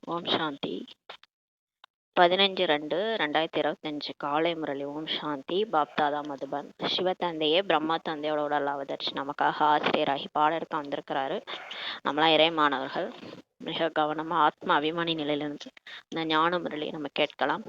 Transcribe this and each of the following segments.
ஓம் சாந்தி. 15/2/2025 காலை முரளி. ஓம் சாந்தி. பாப்தாதா மதுபன். சிவத்தந்தையே பிரம்மா தந்தையோட உடல் அவதரிச்சு நமக்காக ஆசிரியராகி பாடருக்கு வந்திருக்கிறாரு. நம்மளாம் இறை மாணவர்கள் மிக கவனமா ஆத்மா அபிமானி நிலையிலிருந்து இந்த ஞான முரளி நம்ம கேட்கலாம்.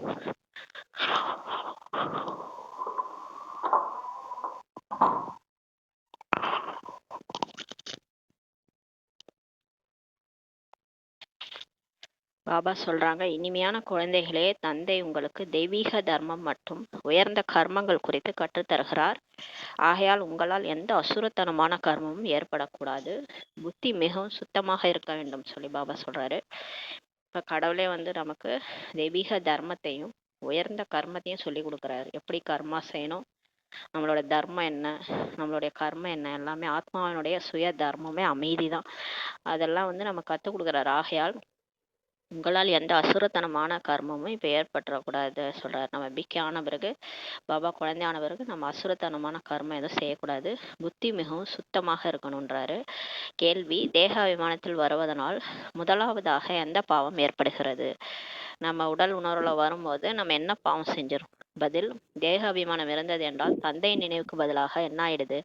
பாபா சொல்றாங்க, இனிமையான குழந்தைகளே, தந்தை உங்களுக்கு தெய்வீக தர்மம் மற்றும் உயர்ந்த கர்மங்கள் குறித்து கற்றுத்தருகிறார். ஆகையால் உங்களால் எந்த அசுரத்தனமான கர்மமும் ஏற்படக்கூடாது. புத்தி மிகவும் சுத்தமாக இருக்க வேண்டும் சொல்லி பாபா சொல்றாரு. இப்ப கடவுளே நமக்கு தெய்வீக தர்மத்தையும் உயர்ந்த கர்மத்தையும் சொல்லி கொடுக்குறாரு. எப்படி கர்மா செய்யணும், நம்மளோட தர்மம் என்ன, நம்மளுடைய கர்மம் என்ன, எல்லாமே ஆத்மாவினுடைய சுய தர்மமே அமைதி தான். அதெல்லாம் நம்ம கற்றுக் கொடுக்குறாரு. ஆகையால் உங்களால் எந்த அசுரத்தனமான கர்மமும் இப்போ ஏற்பட்டுறக்கூடாது சொல்கிறார். நம்ம பிக்கே ஆன பிறகு, பாபா குழந்தையான பிறகு நம்ம அசுரத்தனமான கர்மம் எதுவும் செய்யக்கூடாது. புத்தி மிகவும் சுத்தமாக இருக்கணுன்றாரு. கேள்வி, தேக அபிமானத்தில் வருவதனால் முதலாவதாக எந்த பாவம் ஏற்படுகிறது? நம்ம உடல் உணர்வுல வரும்போது நம்ம என்ன பாவம் செஞ்சிடும்? பதில், தேக அபிமானம் இருந்தது என்றால் தந்தை நினைவுக்கு பதிலாக என்ன ஆயிடுது?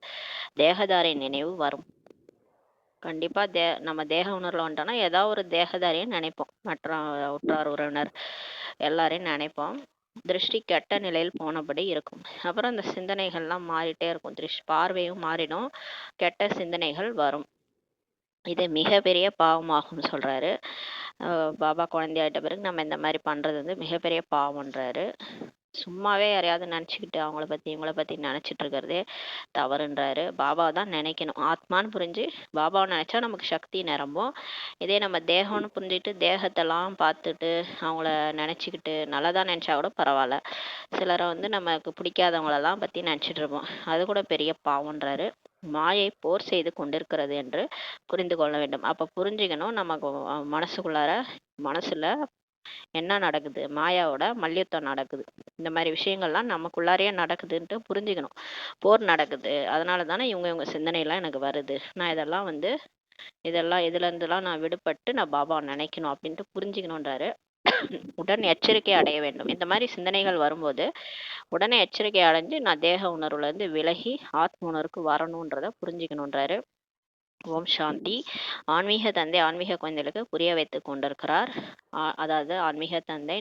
தேகதாரின் நினைவு வரும். கண்டிப்பா நம்ம தேக உணர்வுல வந்துட்டோம்னா ஏதாவது ஒரு தேகதாரியை நினைப்போம். மற்ற உற்றார் உறவினர் எல்லாரையும் நினைப்போம். திருஷ்டி கெட்ட நிலையில் போனபடி இருக்கும். அப்புறம் அந்த சிந்தனைகள்லாம் மாறிட்டே இருக்கும். பார்வையும் மாறிடும், கெட்ட சிந்தனைகள் வரும். இது மிகப்பெரிய பாவமாகும் சொல்றாரு பாபா. குழந்தையாயிட்ட பிறகு நம்ம இந்த மாதிரி பண்றது மிகப்பெரிய பாவம்ன்றாரு. சும்மாவே யாரையாவது நினச்சிக்கிட்டு இவங்கள பற்றி நினச்சிட்டு இருக்கிறதே தவறுன்றாரு. பாபா தான் நினைக்கணும். ஆத்மான்னு புரிஞ்சு பாபாவை நினச்சா நமக்கு சக்தி நிரம்பும். இதே நம்ம தேகம்னு புரிஞ்சுட்டு தேகத்தெல்லாம் பார்த்துட்டு அவங்கள நினச்சிக்கிட்டு நல்லதாக நினச்சா கூட பரவாயில்ல. சிலரை நமக்கு பிடிக்காதவங்களெல்லாம் பற்றி நினச்சிட்டு இருப்போம். அது கூட பெரிய பாவம்ன்றாரு. மாயை போர் செய்து கொண்டிருக்கிறது என்று புரிந்து கொள்ள வேண்டும். அப்போ புரிஞ்சுக்கணும், நமக்கு மனசுல என்ன நடக்குது, மாயாவோட மல்யுத்தம் நடக்குது. இந்த மாதிரி விஷயங்கள்லாம் நமக்குள்ளாரையே நடக்குதுன்ட்டு புரிஞ்சுக்கணும். போர் நடக்குது, அதனால தானே இவங்க சிந்தனையெல்லாம் எனக்கு வருது. நான் இதுல இருந்துலாம் நான் விடுபட்டு நான் பாபாவை நினைக்கணும் அப்படின்ட்டு புரிஞ்சுக்கணுன்றாரு. உடன் எச்சரிக்கை அடைய வேண்டும். இந்த மாதிரி சிந்தனைகள் வரும்போது உடனே எச்சரிக்கை அடைஞ்சு நான் தேக உணர்வுல இருந்து விலகி ஆத்ம உணர்வுக்கு வரணுன்றத புரிஞ்சுக்கணுன்றாரு. ஓம் சாந்தி. ஆன்மீக தந்தை ஆன்மீக குழந்தைகளுக்கு புரிய வைத்து கொண்டிருக்கிறார். அதாவது ஆன்மீக தந்தை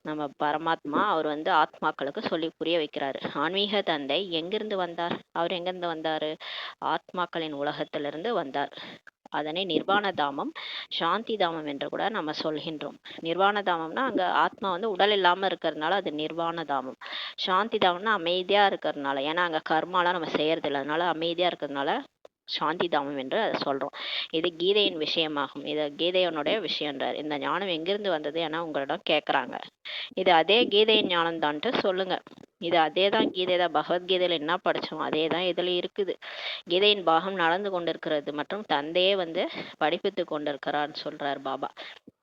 நம்ம பரமாத்மா, அவர் ஆத்மாக்களுக்கு சொல்லி புரிய வைக்கிறாரு. ஆன்மீக தந்தை எங்கிருந்து வந்தார்? அவர் எங்கிருந்து வந்தாரு? ஆத்மாக்களின் உலகத்திலிருந்து வந்தார். அதனை நிர்வாண தாமம், சாந்தி தாமம் என்று கூட நம்ம சொல்கின்றோம். நிர்வாண தாமம்னா அங்க ஆத்மா உடல் இல்லாம இருக்கிறதுனால அது நிர்வாண தாமம். சாந்தி தாமம்னா அமைதியா இருக்கிறதுனால, ஏன்னா அங்க கர்மாலாம் நம்ம செய்யறது இல்லை, அதனால அமைதியா இருக்கிறதுனால சாந்தி தாமம் என்று அதை சொல்றோம். இது கீதையின் விஷயமாகும். இது கீதையனுடைய விஷயம்ன்றார். இந்த ஞானம் எங்கிருந்து வந்தது என உங்களிடம் கேட்குறாங்க. இது அதே கீதையின் ஞானம் தான்ட்டு சொல்லுங்க. இது அதே தான் கீதை தான். பகவத்கீதையில என்ன படிச்சோம் அதே தான் இதுல இருக்குது. கீதையின் பாகம் நடந்து கொண்டிருக்கிறது மற்றும் தந்தையே படிப்பித்து கொண்டிருக்கிறான்னு சொல்றார் பாபா.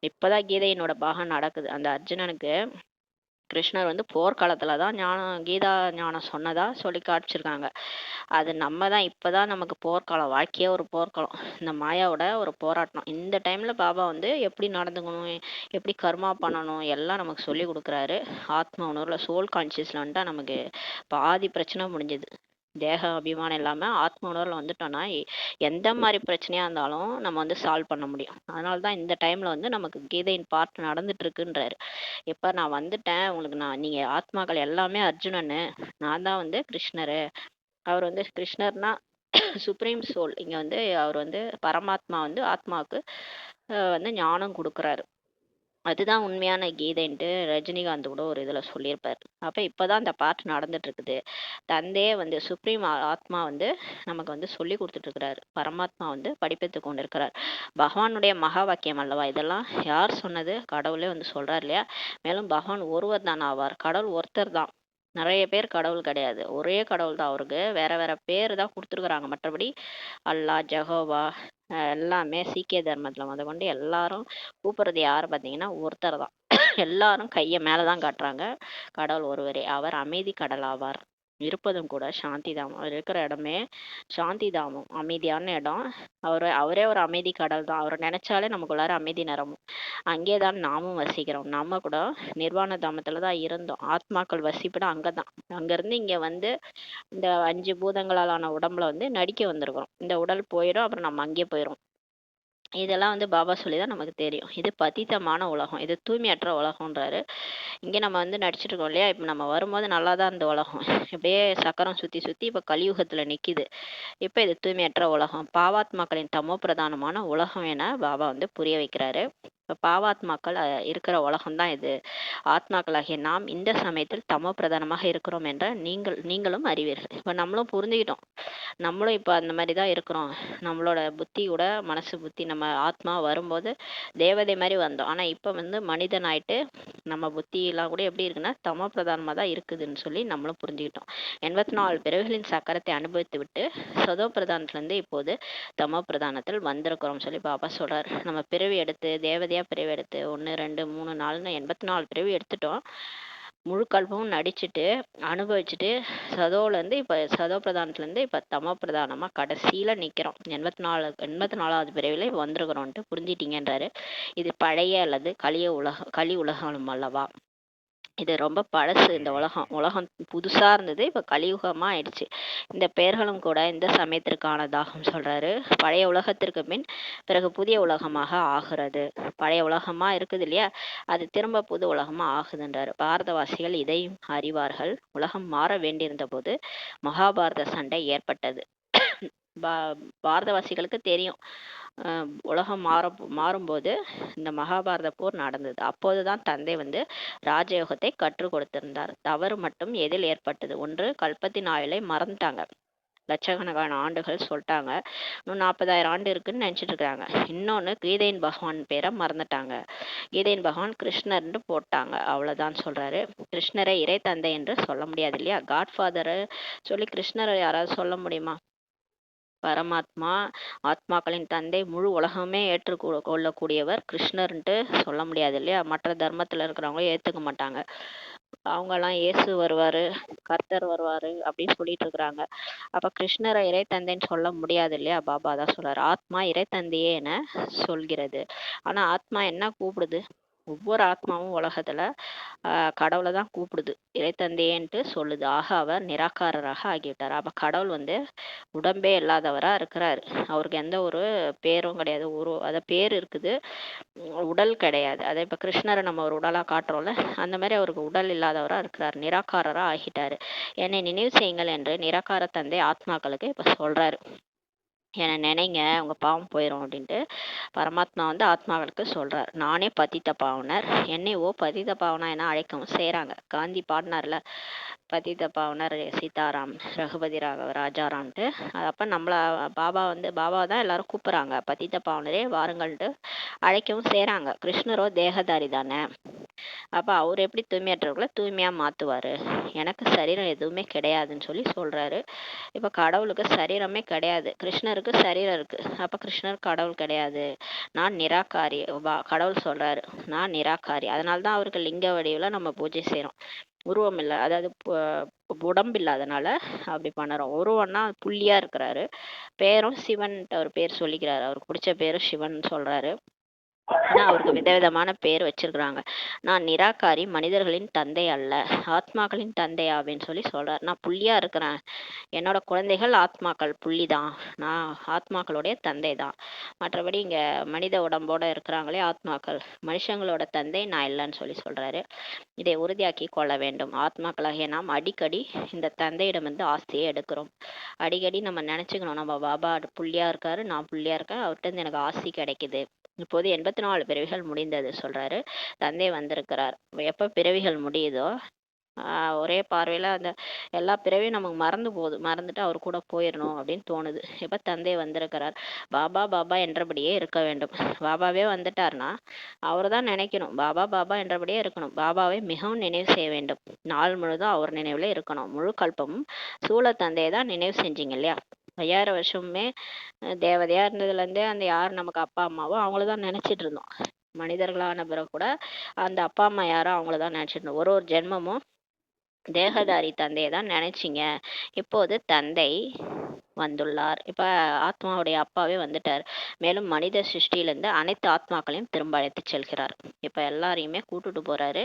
இப்பதான் கீதையினோட பாகம் நடக்குது. அந்த அர்ஜுனனுக்கு கிருஷ்ணர் போர்க்காலத்துல தான் கீதா ஞானம் சொன்னதா சொல்லி காமிச்சிருக்காங்க. அது நம்ம தான் இப்பதான் நமக்கு போர்க்காலம், வாழ்க்கையே ஒரு போர்க்காலம், இந்த மாயாவோட ஒரு போராட்டம். இந்த டைம்ல பாபா எப்படி நடந்துக்கணும், எப்படி கர்மா பண்ணணும் எல்லாம் நமக்கு சொல்லி கொடுக்குறாரு. ஆத்மா உணர்வுல சோல் கான்சியஸ்ல நமக்கு பாதி பிரச்சனை முடிஞ்சது. தேக அபிமானம் இல்லாம ஆத்ம உணர்வுல வந்துட்டோம்னா எந்த மாதிரி பிரச்சனையா இருந்தாலும் நம்ம சால்வ் பண்ண முடியும். அதனாலதான் இந்த டைம்ல நமக்கு கீதையின் பார்ட் நடந்துட்டு இருக்குன்றாரு. இப்ப நான் வந்துட்டேன் உங்களுக்கு, நீங்க ஆத்மாக்கள் எல்லாமே அர்ஜுனனு, நான் தான் கிருஷ்ணரு. அவர் கிருஷ்ணர்னா சுப்ரீம் சோல். இங்க அவர் பரமாத்மா ஆத்மாவுக்கு ஞானம் கொடுக்குறாரு. அதுதான் உண்மையான கீதைன்ட்டு ரஜினிகாந்த் கூட ஒரு இதுல சொல்லியிருப்பாரு. அப்ப இப்பதான் அந்த பார்ட் நடந்துட்டு இருக்குது. தந்தையே சுப்ரீம் ஆத்மா நமக்கு சொல்லி கொடுத்துட்டு இருக்கிறாரு. பரமாத்மா படிப்பித்து கொண்டிருக்கிறார். பகவானுடைய மகா வாக்கியம் அல்லவா இதெல்லாம். யார் சொன்னது? கடவுளே சொல்றாரு இல்லையா. மேலும் பகவான் ஒருவர் தான் ஆவார். கடவுள் ஒருத்தர் தான், நிறைய பேர் கடவுள் கிடையாது. ஒரே கடவுள் தான். அவருக்கு வேற வேற பேர் தான் கொடுத்துருக்குறாங்க. மற்றபடி அல்லா, ஜெகோவா எல்லாமே சீக்கிய தர்மத்துல கொண்டு எல்லாரும் கூப்பிடுறது யாரு பார்த்தீங்கன்னா ஒருத்தர் தான். எல்லாரும் கையை மேலதான் காட்டுறாங்க. கடவுள் ஒருவரே, அவர் அமைதி கடல் ஆவார். இருப்பதும் கூட சாந்தி தாமம். அவர் இருக்கிற இடமே சாந்தி தாமம், அமைதியான இடம். அவரே ஒரு அமைதி கடல் தான். அவரை நினைச்சாலே நமக்குள்ளார அமைதி நிரம்பும். அங்கே தான் நாமும் வசிக்கிறோம். நம்ம கூட நிர்வாண தாமத்துல தான் இருந்தோம். ஆத்மாக்கள் வசிப்பிடம் அங்கதான். அங்கிருந்து இங்க வந்து இந்த 5 பூதங்களாலான உடம்புல வந்து நடிக்க வந்திருக்கிறோம். இந்த உடல் போயிடும், அப்புறம் நம்ம அங்கேயே போயிடும். இதெல்லாம் வந்து பாபா சொல்லிதான் நமக்கு தெரியும். இது பதீதமான உலகம், இது தூய்மையற்ற உலகம்ன்றாரு. இங்க நம்ம வந்து நடிச்சிட்டு இருக்கோம் இல்லையா? இப்ப நம்ம வரும்போது நல்லாதான் இந்த உலகம் இப்படியே சக்கரம் சுத்தி சுத்தி இப்ப கலியுகத்துல நிக்குது. இப்ப இது தூய்மையற்ற உலகம், பாவாத்மாக்களின் தமோ பிரதானமான உலகம் என பாபா வந்து புரிய வைக்கிறாரு. இப்ப பாவாத்மாக்கள் இருக்கிற உலகம்தான் இது. ஆத்மாக்களாகிய நாம் இந்த சமயத்தில் தமோ பிரதானமாக இருக்கிறோம் என்ற நீங்களும் அறிவீர்கள். இப்ப நம்மளும் புரிஞ்சுக்கிட்டோம். நம்மளும் இப்ப அந்த மாதிரிதான் இருக்கிறோம். நம்மளோட புத்தியோட மனசு புத்தி நம்ம ஆத்மா வரும்போது தேவதை மாதிரி வந்தோம். ஆனா இப்ப வந்து மனிதன் ஆயிட்டு நம்ம புத்தி எல்லாம் கூட எப்படி இருக்குன்னா தமோ பிரதானமா தான் இருக்குதுன்னு சொல்லி நம்மளும் புரிஞ்சுக்கிட்டோம். 84 பிறவிகளின் சக்கரத்தை அனுபவித்து விட்டு சதோ பிரதானத்துல இருந்து இப்போது தமோ பிரதானத்தில் வந்திருக்கிறோம் சொல்லி பாபா சொல்றாரு. நம்ம பிறவி எடுத்து தேவதையா பிறவி எடுத்து 1 2 3 4ன்னு 84 பிறவி எடுத்துட்டோம். முழு கல்பமும் நடிச்சுட்டு அனுபவிச்சுட்டு சதோல இருந்து இப்ப சதோ பிரதானத்துல இருந்து இப்ப தமோ பிரதானமா கடைசியில நிக்கிறோம். 84வது பிறவில வந்திருக்கிறோம்ட்டு புரிஞ்சிட்டீங்கன்றாரு. இது பழைய அல்லது கலி உலகம் அல்லவா? இது ரொம்ப பழசு. இந்த உலகம் புதுசா இருந்தது, இப்ப கலியுகமா ஆயிடுச்சு. இந்த பெயர்களும் கூட இந்த சமயத்திற்கானதாகும் சொல்றாரு. பழைய உலகத்திற்கு பின் பிறகு புதிய உலகமாக ஆகிறது. பழைய உலகமா இருக்குது இல்லையா, அது திரும்ப புது உலகமா ஆகுதுன்றாரு. பாரதவாசிகள் இதையும் அறிவார்கள். உலகம் மாற வேண்டியிருந்த போது மகாபாரத சண்டை ஏற்பட்டது. பாரதவாசிகளுக்கு தெரியும் உலகம் மாறும்போது இந்த மகாபாரத போர் நடந்தது. அப்போதுதான் தந்தை வந்து ராஜயோகத்தை கற்றுக் கொடுத்திருந்தார். தவறு மட்டும் எதில் ஏற்பட்டது? ஒன்று, கல்பத்தின் ஆயுளை மறந்துட்டாங்க. லட்சக்கணக்கான ஆண்டுகள் சொல்லிட்டாங்க. இன்னும் 40,000 ஆண்டு இருக்குன்னு நினைச்சிட்டு இருக்காங்க. இன்னொன்னு, கீதையின் பகவான் பேரை மறந்துட்டாங்க. கீதையின் பகவான் கிருஷ்ணர்னு போட்டாங்க, அவ்வளவுதான் சொல்றாரு. கிருஷ்ணரை இறை தந்தை என்று சொல்ல முடியாது இல்லையா? காட்ஃபாதர் சொல்லி கிருஷ்ணரை யாராவது சொல்ல முடியுமா? பரமாத்மா, ஆத்மாக்களின் தந்தை, முழு உலகமே கொள்ளக்கூடியவர் கிருஷ்ணர்ன்ட்டு சொல்ல முடியாது இல்லையா? மற்ற தர்மத்துல இருக்கிறவங்க ஏத்துக்க மாட்டாங்க. அவங்க எல்லாம் இயேசு வருவாரு, கர்த்தர் வருவாரு அப்படின்னு சொல்லிட்டு இருக்கிறாங்க. அப்ப கிருஷ்ணரை இறை தந்தைன்னு சொல்ல முடியாது இல்லையா? பாபா தான் சொல்றாரு, ஆத்மா இறை தந்தையே என சொல்கிறது. ஆனா ஆத்மா என்ன கூப்பிடுது? ஒவ்வொரு ஆத்மாவும் உலகத்துல கடவுளை தான் கூப்பிடுது, இறைத்தந்தையேன்ட்டு சொல்லுது. ஆக அவர் நிராகாரராக ஆகிவிட்டார். அப்ப கடவுள் வந்து உடம்பே இல்லாதவரா இருக்கிறாரு. அவருக்கு எந்த ஒரு பேரும் கிடையாது. அத பேர் இருக்குது, உடல் கிடையாது. அதே இப்ப கிருஷ்ணரை நம்ம ஒரு உடலா காட்டுறோம்ல, அந்த மாதிரி அவருக்கு உடல் இல்லாதவரா இருக்கிறார், நிராகாரரா ஆகிட்டாரு. என்னை நினைவு செய்யுங்கள் என்று நிராகார தந்தை ஆத்மாக்களுக்கு இப்ப சொல்றாரு. என்னை நினைங்க, உங்க பாவம் போயிடும் அப்படின்ட்டு பரமாத்மா வந்து ஆத்மாக்களுக்கு சொல்றார். நானே பதித்த பாவனர், என்னை பதித்த பாவனா என அழைக்கவும் செய்யறாங்க. காந்தி பாடினார்ல, பதித்த பாவனர் சீதாராம் ரகுபதி ராகவ ராஜாராம்ட்டு. அப்ப நம்மள பாபா தான் எல்லாரும் கூப்பிடுறாங்க, பதித்த பாவனரே வாருங்கள்ட்டு அழைக்கவும் செய்யறாங்க. கிருஷ்ணரோ தேகதாரி தானே, அப்ப அவர் எப்படி தூய்மையற்றவர்களை தூய்மையா மாத்துவாரு? எனக்கு சரீரம் எதுவுமே கிடையாதுன்னு சொல்லி சொல்றாரு. இப்ப கடவுளுக்கு சரீரமே கிடையாது, கிருஷ்ணருக்கு சரீரம் இருக்கு. அப்ப கிருஷ்ணர் கடவுள் கிடையாது. நான் நிராகாரி. கடவுள் சொல்றாரு, நான் நிராகாரி. அதனால்தான் அவருக்கு லிங்க வடிவுல நம்ம பூஜை செய்யறோம். உருவம் இல்லை, அதாவது உடம்பு இல்லாதனால அப்படி பண்ணுறோம். உருவம்னா புள்ளியா இருக்கிறாரு. பேரும் சிவன்ட்டு அவர் பேர் சொல்லிக்கிறாரு, அவருக்கு பிடிச்ச பேரும் சிவன் சொல்றாரு. ஆனா அவருக்கு விதவிதமான பேர் வச்சிருக்கிறாங்க. நான் நிராகாரி, மனிதர்களின் தந்தை அல்ல, ஆத்மாக்களின் தந்தை அப்படின்னு சொல்லி சொல்றாரு. நான் புள்ளியா இருக்கிறேன், என்னோட குழந்தைகள் ஆத்மாக்கள் புள்ளிதான், நான் ஆத்மாக்களுடைய தந்தை தான். மற்றபடி இங்க மனித உடம்போட இருக்கிறாங்களே ஆத்மாக்கள், மனுஷங்களோட தந்தை நான் இல்லைன்னு சொல்லி சொல்றாரு. இதை உறுதியாக்கி கொள்ள வேண்டும். ஆத்மாக்களாகிய நாம் அடிக்கடி இந்த தந்தையிடம் வந்து ஆஸ்தியை எடுக்கிறோம். அடிக்கடி நம்ம நினைச்சுக்கணும், நம்ம பாபா புள்ளியா இருக்காரு, நான் புள்ளியா இருக்கேன், அவர்கிட்ட இருந்து எனக்கு ஆஸ்தி கிடைக்குது. இப்போது 84 பிறவிகள் முடிந்தது சொல்றாரு. தந்தை வந்திருக்கிறார். எப்ப பிறவிகள் முடியுதோ ஒரே பார்வையில அந்த எல்லா பிறவியும் நமக்கு மறந்துட்டு அவர் கூட போயிடணும் அப்படின்னு தோணுது. இப்ப தந்தை வந்திருக்கிறார். பாபா பாபா என்றபடியே இருக்க வேண்டும். பாபாவே வந்துட்டார்னா அவர் தான் நினைக்கணும், பாபா பாபா என்றபடியே இருக்கணும். பாபாவை மிகவும் நினைவு செய்ய வேண்டும். நாள் முழுதும் அவர் நினைவுல இருக்கணும். முழு கல்பமும் சூழ தந்தையை தான் நினைவு செஞ்சீங்க இல்லையா? 5000 வருஷமுமே தேவதையா இருந்ததுல இருந்தே அந்த யார் நமக்கு அப்பா அம்மாவோ அவங்களதான் நினைச்சிட்டு இருந்தோம். மனிதர்களான பிறகு கூட அந்த அப்பா அம்மா யாரோ அவங்களதான் நினைச்சிட்டு இருந்தோம். ஒரு ஜென்மமும் தேகதாரி தந்தையை தான் நினைச்சிங்க. இப்போது தந்தை வந்துள்ளார். இப்ப ஆத்மாவுடைய அப்பாவே வந்துட்டார். மேலும் மனித சிருஷ்டியிலிருந்து அனைத்து ஆத்மாக்களையும் திரும்ப அழைத்து செல்கிறார். இப்ப எல்லாரையுமே கூட்டுட்டு போறாரு.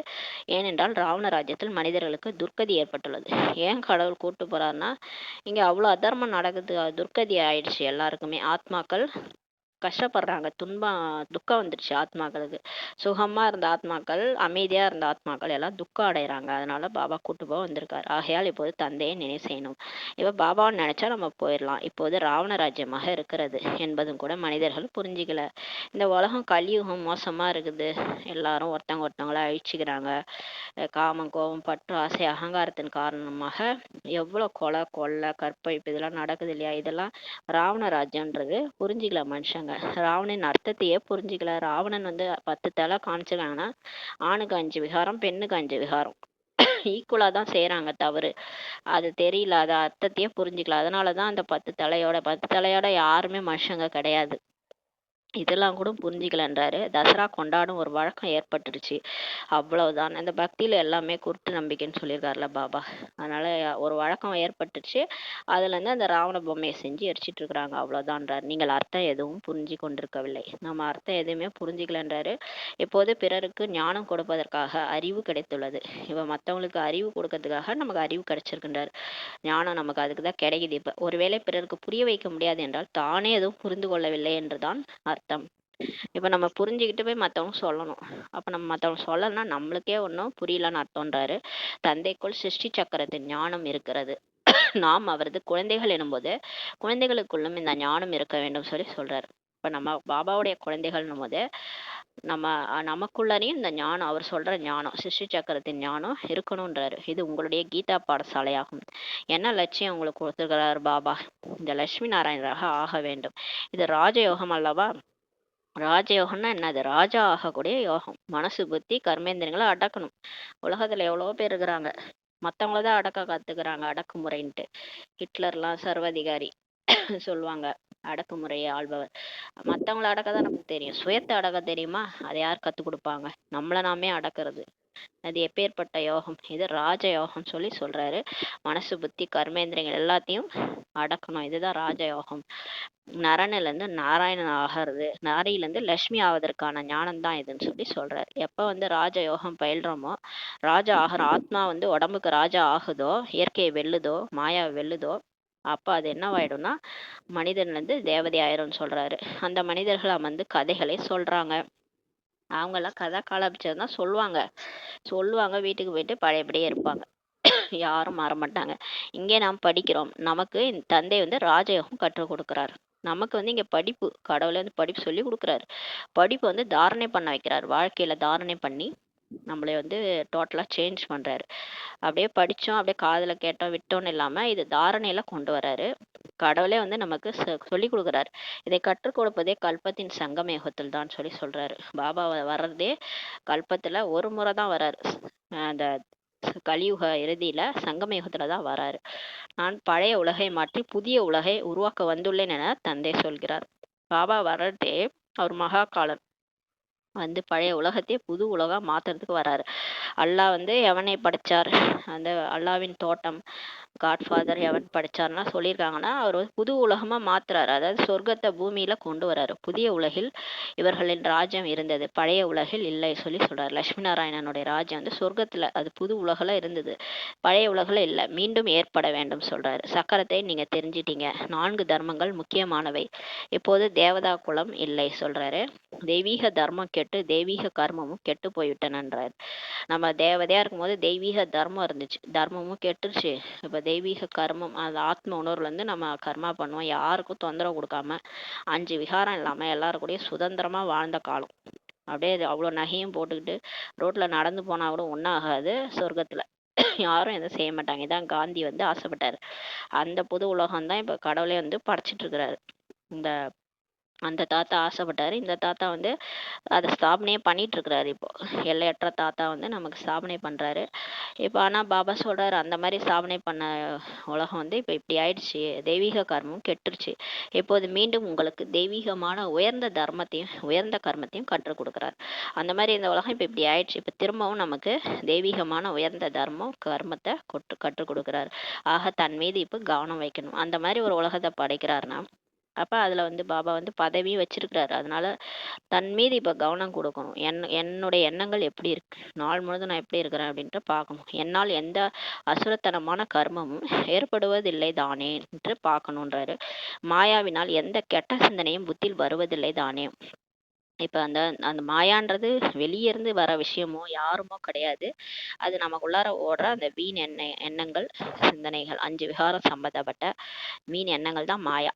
ஏனென்றால் ராவண ராஜ்யத்தில் மனிதர்களுக்கு துர்க்கதி ஏற்பட்டுள்ளது. ஏன் கடவுள் கூட்டு போறாருன்னா, இங்க அவ்வளவு அதர்மம் நடக்குது, துர்க்கதி ஆயிடுச்சு. எல்லாருக்குமே ஆத்மாக்கள் கஷ்டப்படுறாங்க. துக்கம் வந்துடுச்சு ஆத்மாக்களுக்கு. சுகமா இருந்த ஆத்மாக்கள், அமைதியா இருந்த ஆத்மாக்கள் எல்லாம் துக்கம் அடைறாங்க. அதனால பாபா கூட்டு போக வந்திருக்காரு. ஆகையால் இப்போது தந்தையை நினைவு செய்யணும். இப்ப பாபாவை நினைச்சா நம்ம போயிடலாம். இப்போது ராவண ராஜ்யமாக இருக்கிறது என்பதும் கூட மனிதர்கள் புரிஞ்சுக்கல. இந்த உலகம் கலியுகம் மோசமா இருக்குது. எல்லாரும் ஒருத்தவங்கள அழிச்சுக்கிறாங்க. காமம், கோபம், பற்று, ஆசை, அகங்காரத்தின் காரணமாக எவ்வளவு கொலை, கொள்ளை, கற்பழிப்பு இதெல்லாம் நடக்குது இல்லையா? இதெல்லாம் ராவண ராஜ்யம்ன்றது புரிஞ்சுக்கல மனுஷங்க. ராவணன் அர்த்தத்தையே புரிஞ்சுக்கல. ராவணன் 10 தலை காமிச்சிருக்காங்கன்னா, ஆணுக்கு 5 விகாரம், பெண்ணுக்கு 5 விகாரம் ஈக்குவலா தான் செய்யறாங்க தவறு. அது தெரியல, அது அர்த்தத்தையே புரிஞ்சுக்கல. அதனாலதான் அந்த 10 தலையோட யாருமே மனுஷங்க கிடையாது. இதெல்லாம் கூட புரிஞ்சுக்கலன்றாரு. தசரா கொண்டாடும் ஒரு வழக்கம் ஏற்பட்டுருச்சு, அவ்வளவுதான். அந்த பக்தியில எல்லாமே குருட்டு நம்பிக்கைன்னு சொல்லியிருக்காருல பாபா. அதனால ஒரு வழக்கம் ஏற்பட்டுச்சு. அதுல இருந்து அந்த ராவண பொம்மையை செஞ்சு எரிச்சிட்டு இருக்கிறாங்க, அவ்வளவுதான்றாரு. நீங்கள் அர்த்தம் எதுவும் புரிஞ்சு கொண்டிருக்கவில்லை. நம்ம அர்த்தம் எதுவுமே புரிஞ்சுக்கலன்றாரு. இப்போது பிறருக்கு ஞானம் கொடுப்பதற்காக அறிவு கிடைத்துள்ளது. இப்ப மத்தவங்களுக்கு அறிவு கொடுக்கறதுக்காக நமக்கு அறிவு கிடைச்சிருக்கின்றாரு. ஞானம் நமக்கு அதுக்கு தான் கிடைக்குது. இப்ப ஒருவேளை பிறருக்கு புரிய வைக்க முடியாது என்றால் தானே எதுவும் புரிந்து கொள்ளவில்லை என்றுதான் அர்த்தம். இப்ப நம்ம புரிஞ்சுக்கிட்டு போய் மத்தவங்க சொல்லணும். அப்ப நம்ம மத்தவங்க சொல்லணும்னா நம்மளுக்கே ஒன்றும் புரியலன்னு அர்த்தம்ன்றாரு. தந்தைக்குள் சிருஷ்டி சக்கரத்தின் ஞானம் இருக்கிறது. நாம் அவரது குழந்தைகள் எனும்போது குழந்தைகளுக்குள்ளும் இந்த ஞானம் இருக்க வேண்டும் சொல்றாரு. இப்ப நம்ம பாபாவுடைய குழந்தைகள்னும் போது நமக்குள்ளரையும் இந்த ஞானம், அவர் சொல்ற ஞானம், சிருஷ்டி சக்கரத்தின் ஞானம் இருக்கணும்ன்றாரு. இது உங்களுடைய கீதா பாடசாலையாகும். என்ன லட்சியம் உங்களுக்கு கொடுத்துருக்கிறார் பாபா? இந்த லட்சுமி நாராயணராக ஆக வேண்டும். இது ராஜயோகம் அல்லவா? ராஜயோகம்னா என்னது? ராஜா ஆகக்கூடிய யோகம். மனசு, புத்தி, கர்மேந்திரங்களை அடக்கணும். உலகத்துல எவ்வளவோ பேர் இருக்கிறாங்க, மத்தவங்களதான் அடக்க கத்துக்கிறாங்க, அடக்குமுறைன்ட்டு. ஹிட்லர்லாம் சர்வாதிகாரி சொல்லுவாங்க, அடக்குமுறையை ஆள்பவர். மத்தவங்கள அடக்க தான் நமக்கு தெரியும், சுயத்தை அடக்க தெரியுமா? அதை யார் கத்து கொடுப்பாங்க? நம்மள நாமே அடக்கிறது. அது எப்பேற்பட்ட யோகம்? இது ராஜ யோகம் சொல்றாரு. மனசு, புத்தி, கர்மேந்திரங்கள் எல்லாத்தையும் அடக்கணும். இதுதான் ராஜயோகம். நரனில இருந்து நாராயணன் ஆகிறது, நாரியில இருந்து லட்சுமி ஆவதற்கான ஞானம் தான் இதுன்னு சொல்றாரு. எப்ப ராஜயோகம் பயில்றோமோ, ராஜா ஆகிற ஆத்மா உடம்புக்கு ராஜா ஆகுதோ, இயற்கையை வெல்லுதோ, மாயாவை வெல்லுதோ, அப்ப அது என்னவாயிடும்னா மனிதன்ல இருந்து தேவதை ஆயிரும்னு சொல்றாரு. அந்த மனிதர்கள் கதைகளை சொல்றாங்க. அவங்க எல்லாம் கதை காலபிச்சம் தான் சொல்லுவாங்க. வீட்டுக்கு போயிட்டு பழையபடியே இருப்பாங்க. யாரும் மாறமாட்டாங்க. இங்கே நாம் படிக்கிறோம். நமக்கு இந்த தந்தை ராஜயோகம் கற்றுக் கொடுக்கிறார். நமக்கு இங்க படிப்பு, கடவுளே படிப்பு சொல்லி கொடுக்குறாரு. படிப்பு தாரணை பண்ண வைக்கிறார். வாழ்க்கையில தாரணை பண்ணி நம்மளை டோட்டலா சேஞ்ச் பண்றாரு. அப்படியே படிச்சோம், அப்படியே காதுல கேட்டோம் விட்டோம்னு இல்லாம இது தாரணையில கொண்டு வராரு. கடவுளே நமக்கு சொல்லி கொடுக்குறாரு. இதை கற்றுக் கொடுப்பதே கல்பத்தின் சங்கம யுகத்தில் தான் சொல்றாரு. பாபா வர்றதே கல்பத்துல ஒரு முறை தான் வராரு. அந்த கலியுக இறுதியில சங்கம யுகத்துல தான் வராரு. நான் பழைய உலகை மாற்றி புதிய உலகை உருவாக்க வந்துள்ளேன் என தந்தை சொல்கிறார். பாபா வர்றதே அவர் மகா காலன். பழைய உலகத்தையே புது உலகா மாத்துறதுக்கு வராரு. அல்லாஹ் எவனை படைச்சார்? அந்த அல்லாவின் தோட்டம், காட்ஃபாதர் எவன் படைச்சார்னா சொல்லியிருக்காங்கன்னா, அவர் புது உலகமா மாத்துறாரு. அதாவது சொர்க்கத்தை பூமியில கொண்டு வராரு. புதிய உலகில் இவர்களின் ராஜ்யம் இருந்தது, பழைய உலகில் இல்லை சொல்றாரு. லட்சுமி நாராயணனுடைய ராஜ்யம் சொர்க்கத்துல, அது புது உலகில் இருந்தது, பழைய உலகில் இல்லை, மீண்டும் ஏற்பட வேண்டும் சொல்றாரு. சக்கரத்தை நீங்க தெரிஞ்சிட்டீங்க. 4 தர்மங்கள் முக்கியமானவை. இப்போது தேவதா குலம் இல்லை சொல்றாரு. தெய்வீக தர்மம் கெட்டு தெய்வீக கர்மமும் கெட்டு போய்விட்டனன்றாரு. நம்ம தேவதையா இருக்கும்போது தெய்வீக தர்மம் இருந்துச்சு, தர்மமும் கெட்டுருச்சு. இப்ப தெய்வீக கர்மம், அது ஆத்ம உணர்வுல நம்ம கர்மா பண்ணுவோம். யாருக்கும் தொந்தரவு கொடுக்காம 5 விகாரம் இல்லாம எல்லாரும் கூடயும் சுதந்திரமா வாழ்ந்த காலம். அப்படியே அவ்வளவு நகையும் போட்டுக்கிட்டு ரோட்ல நடந்து போனா கூட ஒன்னும் ஆகாது சொர்க்கத்துல. யாரும் எதுவும் செய்ய மாட்டாங்க. இதான் காந்தி ஆசைப்பட்டாரு. அந்த புது உலகம் தான் இப்ப கடவுளே படைச்சிட்டு இருக்கிறாரு. இந்த அந்த தாத்தா ஆசைப்பட்டாரு. இந்த தாத்தா அதை ஸ்தாபனையே பண்ணிட்டு இருக்கிறாரு. இப்போ எல்லையற்ற தாத்தா நமக்கு ஸ்தாபனை பண்றாரு. இப்போ ஆனால் பாபா சொல்கிறார், அந்த மாதிரி சாதனை பண்ண உலகம் வந்து இப்போ இப்படி ஆயிடுச்சு, தெய்வீக கர்மம் கெட்டுருச்சு. இப்போது மீண்டும் உங்களுக்கு தெய்வீகமான உயர்ந்த தர்மத்தையும் உயர்ந்த கர்மத்தையும் கற்றுக் கொடுக்குறார். அந்த மாதிரி இந்த உலகம் இப்போ இப்படி ஆயிடுச்சு, இப்போ திரும்பவும் நமக்கு தெய்வீகமான உயர்ந்த தர்மம் கர்மத்தை கற்றுக் கொடுக்குறார். ஆக தன் மீது இப்போ கவனம் வைக்கணும். அந்த மாதிரி ஒரு உலகத்தை படைக்கிறாருன்னா அப்போ அதில் வந்து பாபா வந்து பதவியும் வச்சிருக்கிறாரு. அதனால தன் மீது இப்போ கவனம் கொடுக்கணும். என்னுடைய எண்ணங்கள் எப்படி இருக்கு, நாள் முழுதும் நான் எப்படி இருக்கிறேன் அப்படின்ட்டு பார்க்கணும். என்னால் எந்த அசுரத்தனமான கர்மமும் ஏற்படுவதில்லை தானே என்று பார்க்கணுன்றாரு. மாயாவினால் எந்த கெட்ட சிந்தனையும் புத்தியில் வருவதில்லை தானே. இப்போ அந்த அந்த மாயான்றது வெளியே இருந்து வர விஷயமோ யாருமோ கிடையாது. அது நமக்குள்ளார ஓடுற அந்த வீண் எண்ணங்கள் சிந்தனைகள் 5 விகாரம் சம்பந்தப்பட்ட வீண் எண்ணங்கள் தான் மாயா.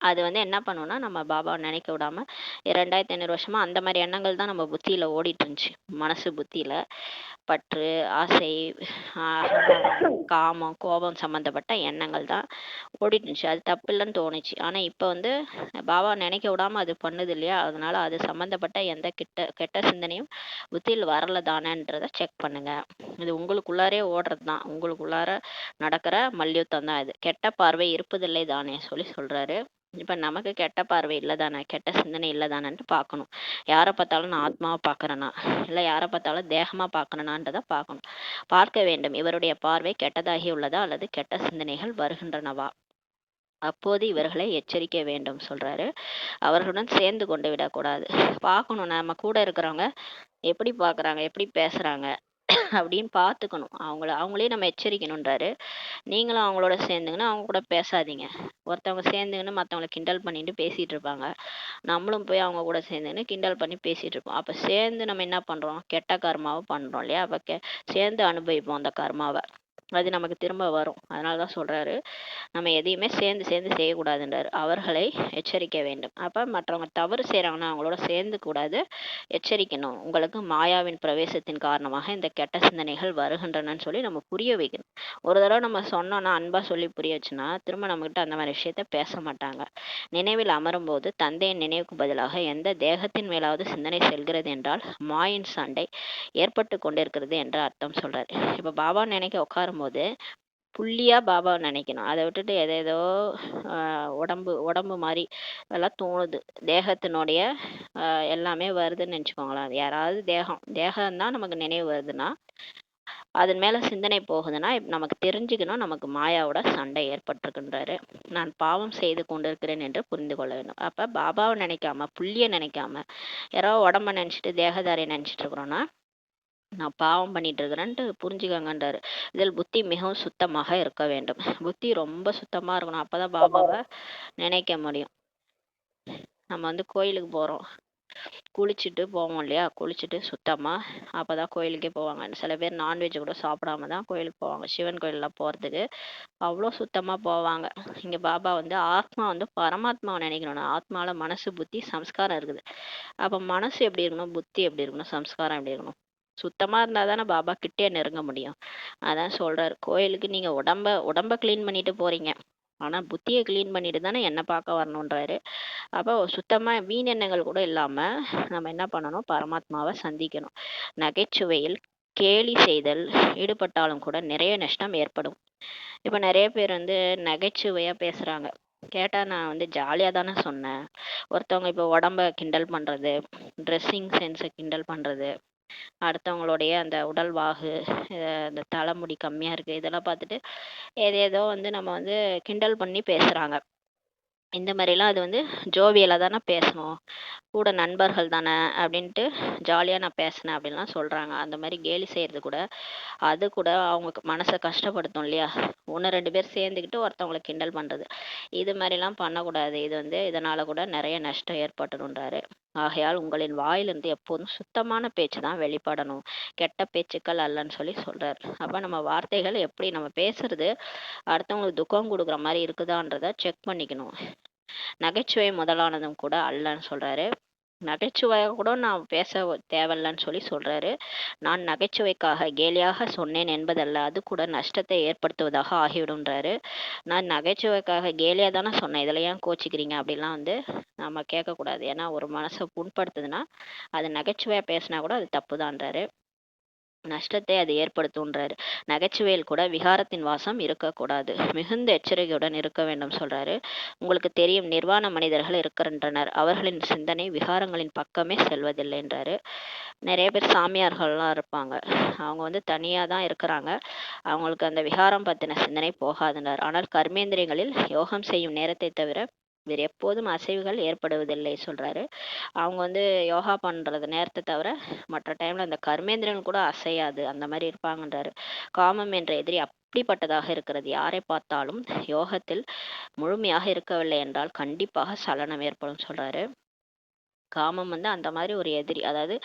அது வந்து என்ன பண்ணுன்னா நம்ம பாபாவை நினைக்க விடாம 2500 வருஷமா அந்த மாதிரி எண்ணங்கள் தான் நம்ம புத்தியில ஓடிட்டு இருந்துச்சு. மனசு புத்தியில பற்று, ஆசை, காமம், கோபம் சம்பந்தப்பட்ட எண்ணங்கள் தான் ஓடிட்டு இருந்துச்சு. அது தப்பு இல்லைன்னு தோணுச்சு. ஆனா இப்ப வந்து பாபா நினைக்க விடாம அது பண்ணுது இல்லையா, அதனால அது சம்பந்தப்பட்ட எந்த கெட்ட சிந்தனையும் புத்தியில் வரல தானேன்றத செக் பண்ணுங்க. இது உங்களுக்குள்ளாரே ஓடுறது தான், உங்களுக்குள்ளார நடக்கிற மல்யுத்தம் தான் இது. கெட்ட பார்வை இருப்பதில்லை தானே சொல்றாரு. இப்ப நமக்கு கெட்ட பார்வை இல்லை தானே, கெட்ட சிந்தனை இல்லை தானேன்ட்டு பார்க்கணும். யாரை பார்த்தாலும் நான் ஆத்மாவை பார்க்கறேனா இல்லை யாரை பார்த்தாலும் தேகமா பார்க்கறேனான்றதை பார்க்கணும். பார்க்க வேண்டும், இவருடைய பார்வை கெட்டதாகி உள்ளதா அல்லது கெட்ட சிந்தனைகள் வருகின்றனவா, அப்போது இவர்களை எச்சரிக்க வேண்டும் சொல்றாரு. அவர்களுடன் சேர்ந்து கொண்டு விடக்கூடாது. பார்க்கணும், நம்ம கூட இருக்கிறவங்க எப்படி பார்க்குறாங்க, எப்படி பேசுறாங்க அப்படின்னு பார்த்துக்கணும். அவங்களே நம்ம எச்சரிக்கணுன்றாரு. நீங்களும் அவங்களோட சேர்ந்துங்கன்னா அவங்க கூட பேசாதீங்க. ஒருத்தவங்க சேர்ந்துங்கன்னு மற்றவங்களை கிண்டல் பண்ணிட்டு பேசிட்டு இருப்பாங்க. நம்மளும் போய் அவங்க கூட சேர்ந்துன்னு கிண்டல் பண்ணி பேசிட்டு இருப்போம். அப்போ சேர்ந்து நம்ம என்ன பண்றோம், கெட்ட கர்மாவை பண்றோம் இல்லையா. அப்போ சேர்ந்து அனுபவிப்போம் அந்த கர்மாவை, அது நமக்கு திரும்ப வரும். அதனாலதான் சொல்றாரு, நம்ம எதையுமே சேர்ந்து செய்யக்கூடாதுன்றாரு. அவர்களை எச்சரிக்க வேண்டும். அப்ப மற்றவங்க தவறு செய்யறாங்கன்னா அவங்களோட சேர்ந்து கூடாது, எச்சரிக்கணும். உங்களுக்கு மாயாவின் பிரவேசத்தின் காரணமாக இந்த கெட்ட சிந்தனைகள் வருகின்றனன்னு சொல்லி நம்ம புரிய வைக்கணும். ஒரு தடவை நம்ம சொன்னோம்னா, அன்பா சொல்லி புரிய வச்சுன்னா திரும்ப நம்மகிட்ட அந்த மாதிரி விஷயத்த பேச மாட்டாங்க. நினைவில் அமரும் போது தந்தையின் நினைவுக்கு பதிலாக எந்த தேகத்தின் மேலாவது சிந்தனை செல்கிறது என்றால் மாயின் சண்டை ஏற்பட்டு கொண்டிருக்கிறது என்று அர்த்தம் சொல்றாரு. இப்ப பாபா நினைக்க உட்காரும் போது புள்ளியா பாபாவை நினைக்கணும். அதை விட்டுட்டு எதேதோ உடம்பு மாதிரி எல்லாம் தோணுது, தேகத்தினுடைய எல்லாமே வருதுன்னு நினச்சிக்கோங்களேன். அது யாராவது தேகம்தான் நமக்கு நினைவு வருதுன்னா, அதன் மேல சிந்தனை போகுதுன்னா நமக்கு தெரிஞ்சுக்கணும், நமக்கு மாயாவோட சண்டை ஏற்பட்டிருக்குன்றாரு. நான் பாவம் செய்து கொண்டிருக்கிறேன் என்று புரிந்து கொள்ள வேண்டும். அப்ப பாபாவை நினைக்காம, புள்ளிய நினைக்காம, யாராவது உடம்ப நினைச்சிட்டு தேகதாரியை நினைச்சிட்டு இருக்கிறோம்னா நான் பாவம் பண்ணிட்டு இருக்கிறேன்ட்டு புரிஞ்சுக்கங்கன்றாரு. இதில் புத்தி மிகவும் சுத்தமாக இருக்க வேண்டும். புத்தி ரொம்ப சுத்தமா இருக்கணும், அப்பதான் பாபாவை நினைக்க முடியும். நம்ம வந்து கோயிலுக்கு போறோம், குளிச்சுட்டு போவோம் இல்லையா, குளிச்சுட்டு சுத்தமா அப்பதான் கோயிலுக்கே போவாங்க. சில பேர் நான்வெஜ் கூட சாப்பிடாம தான் கோயிலுக்கு போவாங்க. சிவன் கோயிலெலாம் போறதுக்கு அவ்வளோ சுத்தமா போவாங்க. இங்க பாபா வந்து ஆத்மா வந்து பரமாத்மாவை நினைக்கணும். ஆத்மால மனசு புத்தி சம்ஸ்காரம் இருக்குது. அப்ப மனசு எப்படி இருக்கணும், புத்தி எப்படி இருக்கணும், சம்ஸ்காரம் எப்படி இருக்கணும், சுத்தமா இருந்தா தானே பாபா கிட்டே நெருங்க முடியும். அதான் சொல்றாரு, கோயிலுக்கு நீங்க உடம்ப கிளீன் பண்ணிட்டு போறீங்க, ஆனா புத்தியை கிளீன் பண்ணிட்டு தானே என்ன பார்க்க வரணுன்றாரு. அப்போ சுத்தமா வீண் எண்ணங்கள் கூட இல்லாம நம்ம என்ன பண்ணணும், பரமாத்மாவை சந்திக்கணும். நகைச்சுவையில் கேலி செய்தல் ஈடுபட்டாலும் கூட நிறைய நஷ்டம் ஏற்படும். இப்ப நிறைய பேர் வந்து நகைச்சுவையா பேசுறாங்க. கேட்டா நான் வந்து ஜாலியா தானே சொன்னேன். ஒருத்தவங்க இப்போ உடம்ப கிண்டல் பண்றது, ட்ரெஸ்ஸிங் சென்ஸை கிண்டல் பண்றது, அடுத்தவங்களுடைய அந்த உடல்வாகு, அந்த தலைமுடி கம்மியா இருக்கு, இதெல்லாம் பார்த்துட்டு ஏதேதோ வந்து நம்ம வந்து கிண்டல் பண்ணி பேசுறாங்க. இந்த மாதிரிலாம் அது வந்து ஜோவியலாக தானே பேசணும், கூட நண்பர்கள் தானே அப்படின்ட்டு ஜாலியாக நான் பேசினேன் அப்படின்லாம் சொல்கிறாங்க. அந்த மாதிரி கேலி செய்கிறது கூட, அது கூட அவங்க மனசை கஷ்டப்படுத்தும் இல்லையா. 1-2 பேர் சேர்ந்துக்கிட்டு ஒருத்தவங்களை கிண்டல் பண்ணுறது, இது மாதிரிலாம் பண்ணக்கூடாது. இது வந்து இதனால் கூட நிறைய நஷ்டம் ஏற்பட்டுன்றாரு. ஆகையால் உங்களின் வாயிலிருந்து எப்போதும் சுத்தமான பேச்சு தான் வெளிப்படணும், கெட்ட பேச்சுக்கள் அல்லன்னு சொல்லி சொல்கிறார். அப்போ நம்ம வார்த்தைகள் எப்படி நம்ம பேசுறது அடுத்தவங்களுக்கு துக்கம் கொடுக்குற மாதிரி இருக்குதான்றத செக் பண்ணிக்கணும். நகைச்சுவை முதலானதும் கூட அல்லன்னு சொல்றாரு. நகைச்சுவையாக கூட நான் பேச தேவையில்லன்னு சொல்லி சொல்றாரு. நான் நகைச்சுவைக்காக கேலியாக சொன்னேன் என்பதல்ல, அது கூட நஷ்டத்தை ஏற்படுத்துவதாக ஆகிவிடுன்றாரு. நான் நகைச்சுவைக்காக கேலியாக தானே சொன்னேன், இதில் ஏன் கோச்சிக்கிறீங்க அப்படிலாம் வந்து நம்ம கேட்கக்கூடாது. ஏன்னா ஒரு மனசை புண்படுத்துதுன்னா அது நகைச்சுவையாக பேசினா கூட அது தப்பு தான்றாரு. நஷ்டத்தை அது ஏற்படுத்துன்றாரு. நகைச்சுவையில் கூட விகாரத்தின் வாசம் இருக்கக்கூடாது. மிகுந்த எச்சரிக்கையுடன் இருக்க வேண்டும் சொல்றாரு. உங்களுக்கு தெரியும், நிர்வாண மனிதர்கள் இருக்கின்றனர். அவர்களின் சிந்தனை விகாரங்களின் பக்கமே செல்வதில்லைன்றாரு. நிறைய பேர் சாமியார்கள்லாம் இருப்பாங்க. அவங்க தனியா தான் இருக்கிறாங்க. அவங்களுக்கு அந்த விகாரம் பத்தின சிந்தனை போகாதுன்றார். ஆனால் கர்மேந்திரியங்களில் யோகம் செய்யும் நேரத்தை தவிர வேறு எப்போதும் அசைவுகள் ஏற்படுவதில்லை சொல்றாரு. அவங்க யோகா பண்றது நேரத்தை தவிர மற்ற டைம்ல அந்த கர்மேந்திரன் கூட அசையாது, அந்த மாதிரி இருப்பாங்கன்றாரு. காமம் என்ற எதிரி அப்படிப்பட்டதாக இருக்கிறது. யாரை பார்த்தாலும் யோகத்தில் முழுமையாக இருக்கவில்லை என்றால் கண்டிப்பாக சலனம் ஏற்படும் சொல்றாரு. காமம் அந்த மாதிரி ஒரு எதிரி. அதாவது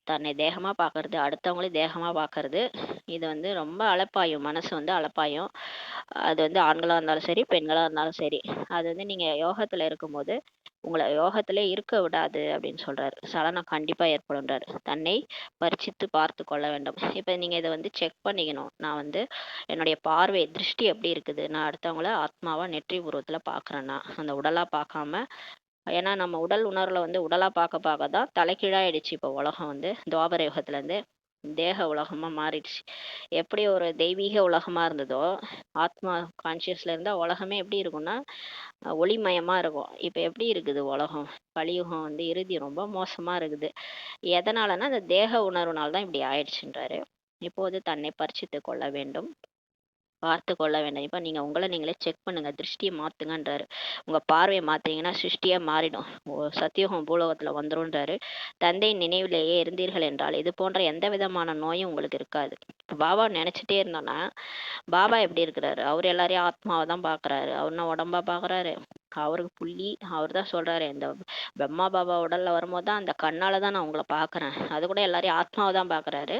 தன்னை தேகமா பார்க்கறது, அடுத்தவங்களையும் தேகமா பார்க்கறது. இது ரொம்ப அலப்பாயும், மனசு அலப்பாயும். அது ஆண்களா இருந்தாலும் சரி, பெண்களா இருந்தாலும் சரி. அது நீங்க யோகத்துல இருக்கும்போது உங்களை யோகத்திலே இருக்க விடாது அப்படின்னு சொல்றாரு. சலனம் கண்டிப்பா ஏற்படும்ன்றாரு. தன்னை பரிச்சித்து பார்த்து கொள்ள வேண்டும். இப்ப நீங்க இதை செக் பண்ணிக்கணும். நான் என்னுடைய பார்வை திருஷ்டி எப்படி இருக்குது, நான் அடுத்தவங்கள ஆத்மாவா நெற்றி உருவத்துல பாக்குறேன்னா, அந்த உடலா பார்க்காம. ஏன்னா நம்ம உடல் உணர்வுல உடலா பார்க்க தான் தலைகீழாயிடுச்சு. இப்போ உலகம் துவாபர யுகத்துல இருந்து தேக உலகமா மாறிடுச்சு. எப்படி ஒரு தெய்வீக உலகமா இருந்ததோ, ஆத்மா கான்சியஸ்ல இருந்தா உலகமே எப்படி இருக்கும்னா ஒளிமயமா இருக்கும். இப்ப எப்படி இருக்குது உலகம்? கலியுகம் இறுதி ரொம்ப மோசமா இருக்குது. எதனாலன்னா அந்த தேக உணர்வுனால தான் இப்படி ஆயிடுச்சுன்றாரு. இப்போது தன்னை பரிச்சித்து கொள்ள வேண்டும், பார்த்து கொள்ள வேண்டும். இப்போ நீங்க உங்களை நீங்களே செக் பண்ணுங்க, திருஷ்டியை மாத்துங்கன்றாரு. உங்க பார்வையை மாத்தீங்கன்னா சிருஷ்டியா மாறிடும். சத்தியுகம் பூலோகத்துல வந்துரும்ன்றாரு. தந்தையின் நினைவிலேயே இருந்தீர்கள் என்றால் இது போன்ற எந்த விதமான நோயும் உங்களுக்கு இருக்காது. பாபா நினைச்சிட்டே இருந்தோம்னா, பாபா எப்படி இருக்கிறாரு? அவர் எல்லாரையும் ஆத்மாவை தான் பாக்குறாரு. அவர்னா உடம்பா பாக்குறாரு? அவருக்கு புள்ளி. அவர் தான் சொல்றாரு, இந்த பிரம்மா பாபா உடல்ல வரும்போது தான் அந்த கண்ணால தான் நான் உங்களை பாக்குறேன். அது கூட எல்லாரையும் ஆத்மாவை தான் பாக்குறாரு.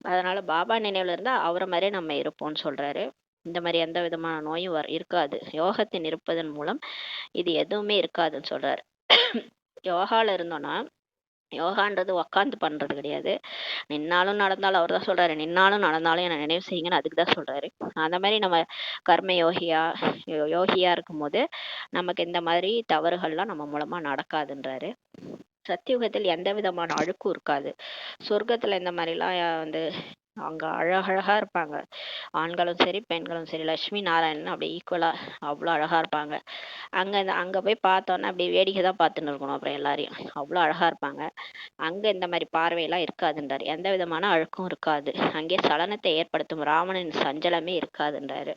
அதனால பாபா நினைவுல இருந்தா அவரை மாதிரியே நம்ம இருப்போம்னு சொல்றாரு. இந்த மாதிரி எந்த விதமான நோயும் இருக்காது. யோகத்தின் இருப்பதன் மூலம் இது எதுவுமே இருக்காதுன்னு சொல்றாரு. யோகால இருந்தோம்னா, யோகான்றது உக்காந்து பண்றது கிடையாது. நின்னாலும் நடந்தாலும், அவர் தான் சொல்றாரு, நின்னாலும் நடந்தாலும் என்னை நினைவு செய்யுங்கன்னு அதுக்கு தான் சொல்றாரு. அந்த மாதிரி நம்ம கர்ம யோகியா இருக்கும்போது நமக்கு இந்த மாதிரி தவறுகள்லாம் நம்ம மூலமா நடக்காதுன்றாரு. சத்தியுகத்தில் எந்த விதமான அழுக்கும் இருக்காது. சொர்க்கத்துல இந்த மாதிரிலாம் அங்க அழகழகா இருப்பாங்க. ஆண்களும் சரி, பெண்களும் சரி. லட்சுமி நாராயணன் அப்படி ஈக்குவலா அவ்வளோ அழகா இருப்பாங்க. அங்க போய் பார்த்தோன்னா அப்படி வேடிக்கை தான் பார்த்துன்னு இருக்கணும். அப்புறம் எல்லாரையும் அவ்வளோ அழகா இருப்பாங்க. அங்க இந்த மாதிரி பார்வையெல்லாம் இருக்காதுன்றாரு. எந்த விதமான அழுக்கும் இருக்காது. அங்கே சலனத்தை ஏற்படுத்தும் ராவணன் சஞ்சலமே இருக்காதுன்றாரு.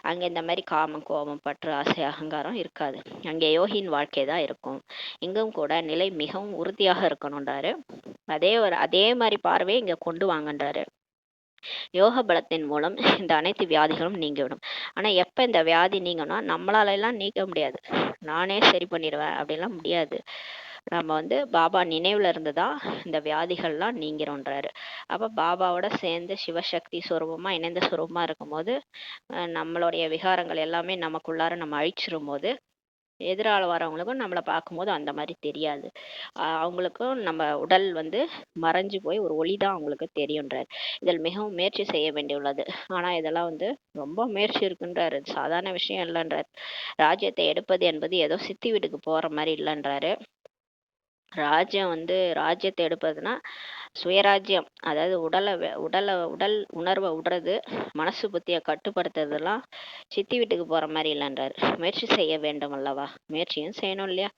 அங்க இந்த மாதிரி காமம், கோபம், பற்று, ஆசை, அகங்காரம் இருக்காது. அங்கே யோகியின் வாழ்க்கை தான் இருக்கும். இங்கும் கூட நிலை மிகவும் உறுதியாக இருக்கணும்ன்றாரு. அதே மாதிரி பார்வையை இங்க கொண்டு வாங்கன்றாரு. யோக பலத்தின் மூலம் இந்த அனைத்து வியாதிகளும் நீங்கிவிடும். ஆனா எப்ப இந்த வியாதி நீங்கணும்னா, நம்மளால எல்லாம் நீக்க முடியாது. நானே சரி பண்ணிடுவேன் அப்படிலாம் முடியாது. நம்ம பாபா நினைவுல இருந்துதான் இந்த வியாதிகள்லாம் நீங்கிறோன்றாரு. அப்ப பாபாவோட சேர்ந்து சிவசக்தி சுரூபமா இணைந்த சுரூபமா இருக்கும்போது நம்மளுடைய விகாரங்கள் எல்லாமே நமக்குள்ளார நம்ம அழிச்சிரும் போது எதிரால வரவங்களுக்கும் நம்மளை பார்க்கும்போது அந்த மாதிரி தெரியாது. அவங்களுக்கும் நம்ம உடல் மறைஞ்சு போய் ஒரு ஒளி தான் அவங்களுக்கு தெரியுன்றார். இதில் மிகவும் முயற்சி செய்ய வேண்டியுள்ளது. ஆனா இதெல்லாம் ரொம்ப முயற்சி இருக்குன்றாரு. சாதாரண விஷயம் இல்லைன்றார். ராஜ்யத்தை எடுப்பது என்பது ஏதோ சித்தி வீட்டுக்கு போற மாதிரி இல்லைன்றாரு. ராஜ்யத்தை எடுப்பதுன்னா சுயராஜ்யம். அதாவது உடல் உணர்வை விடுறது, மனசு புத்தியை கட்டுப்படுத்துறதுலாம் சித்தி வீட்டுக்கு போற மாதிரி இல்லைன்றாரு. முயற்சி செய்ய வேண்டும் அல்லவா? முயற்சியும் செய்யணும் இல்லையா?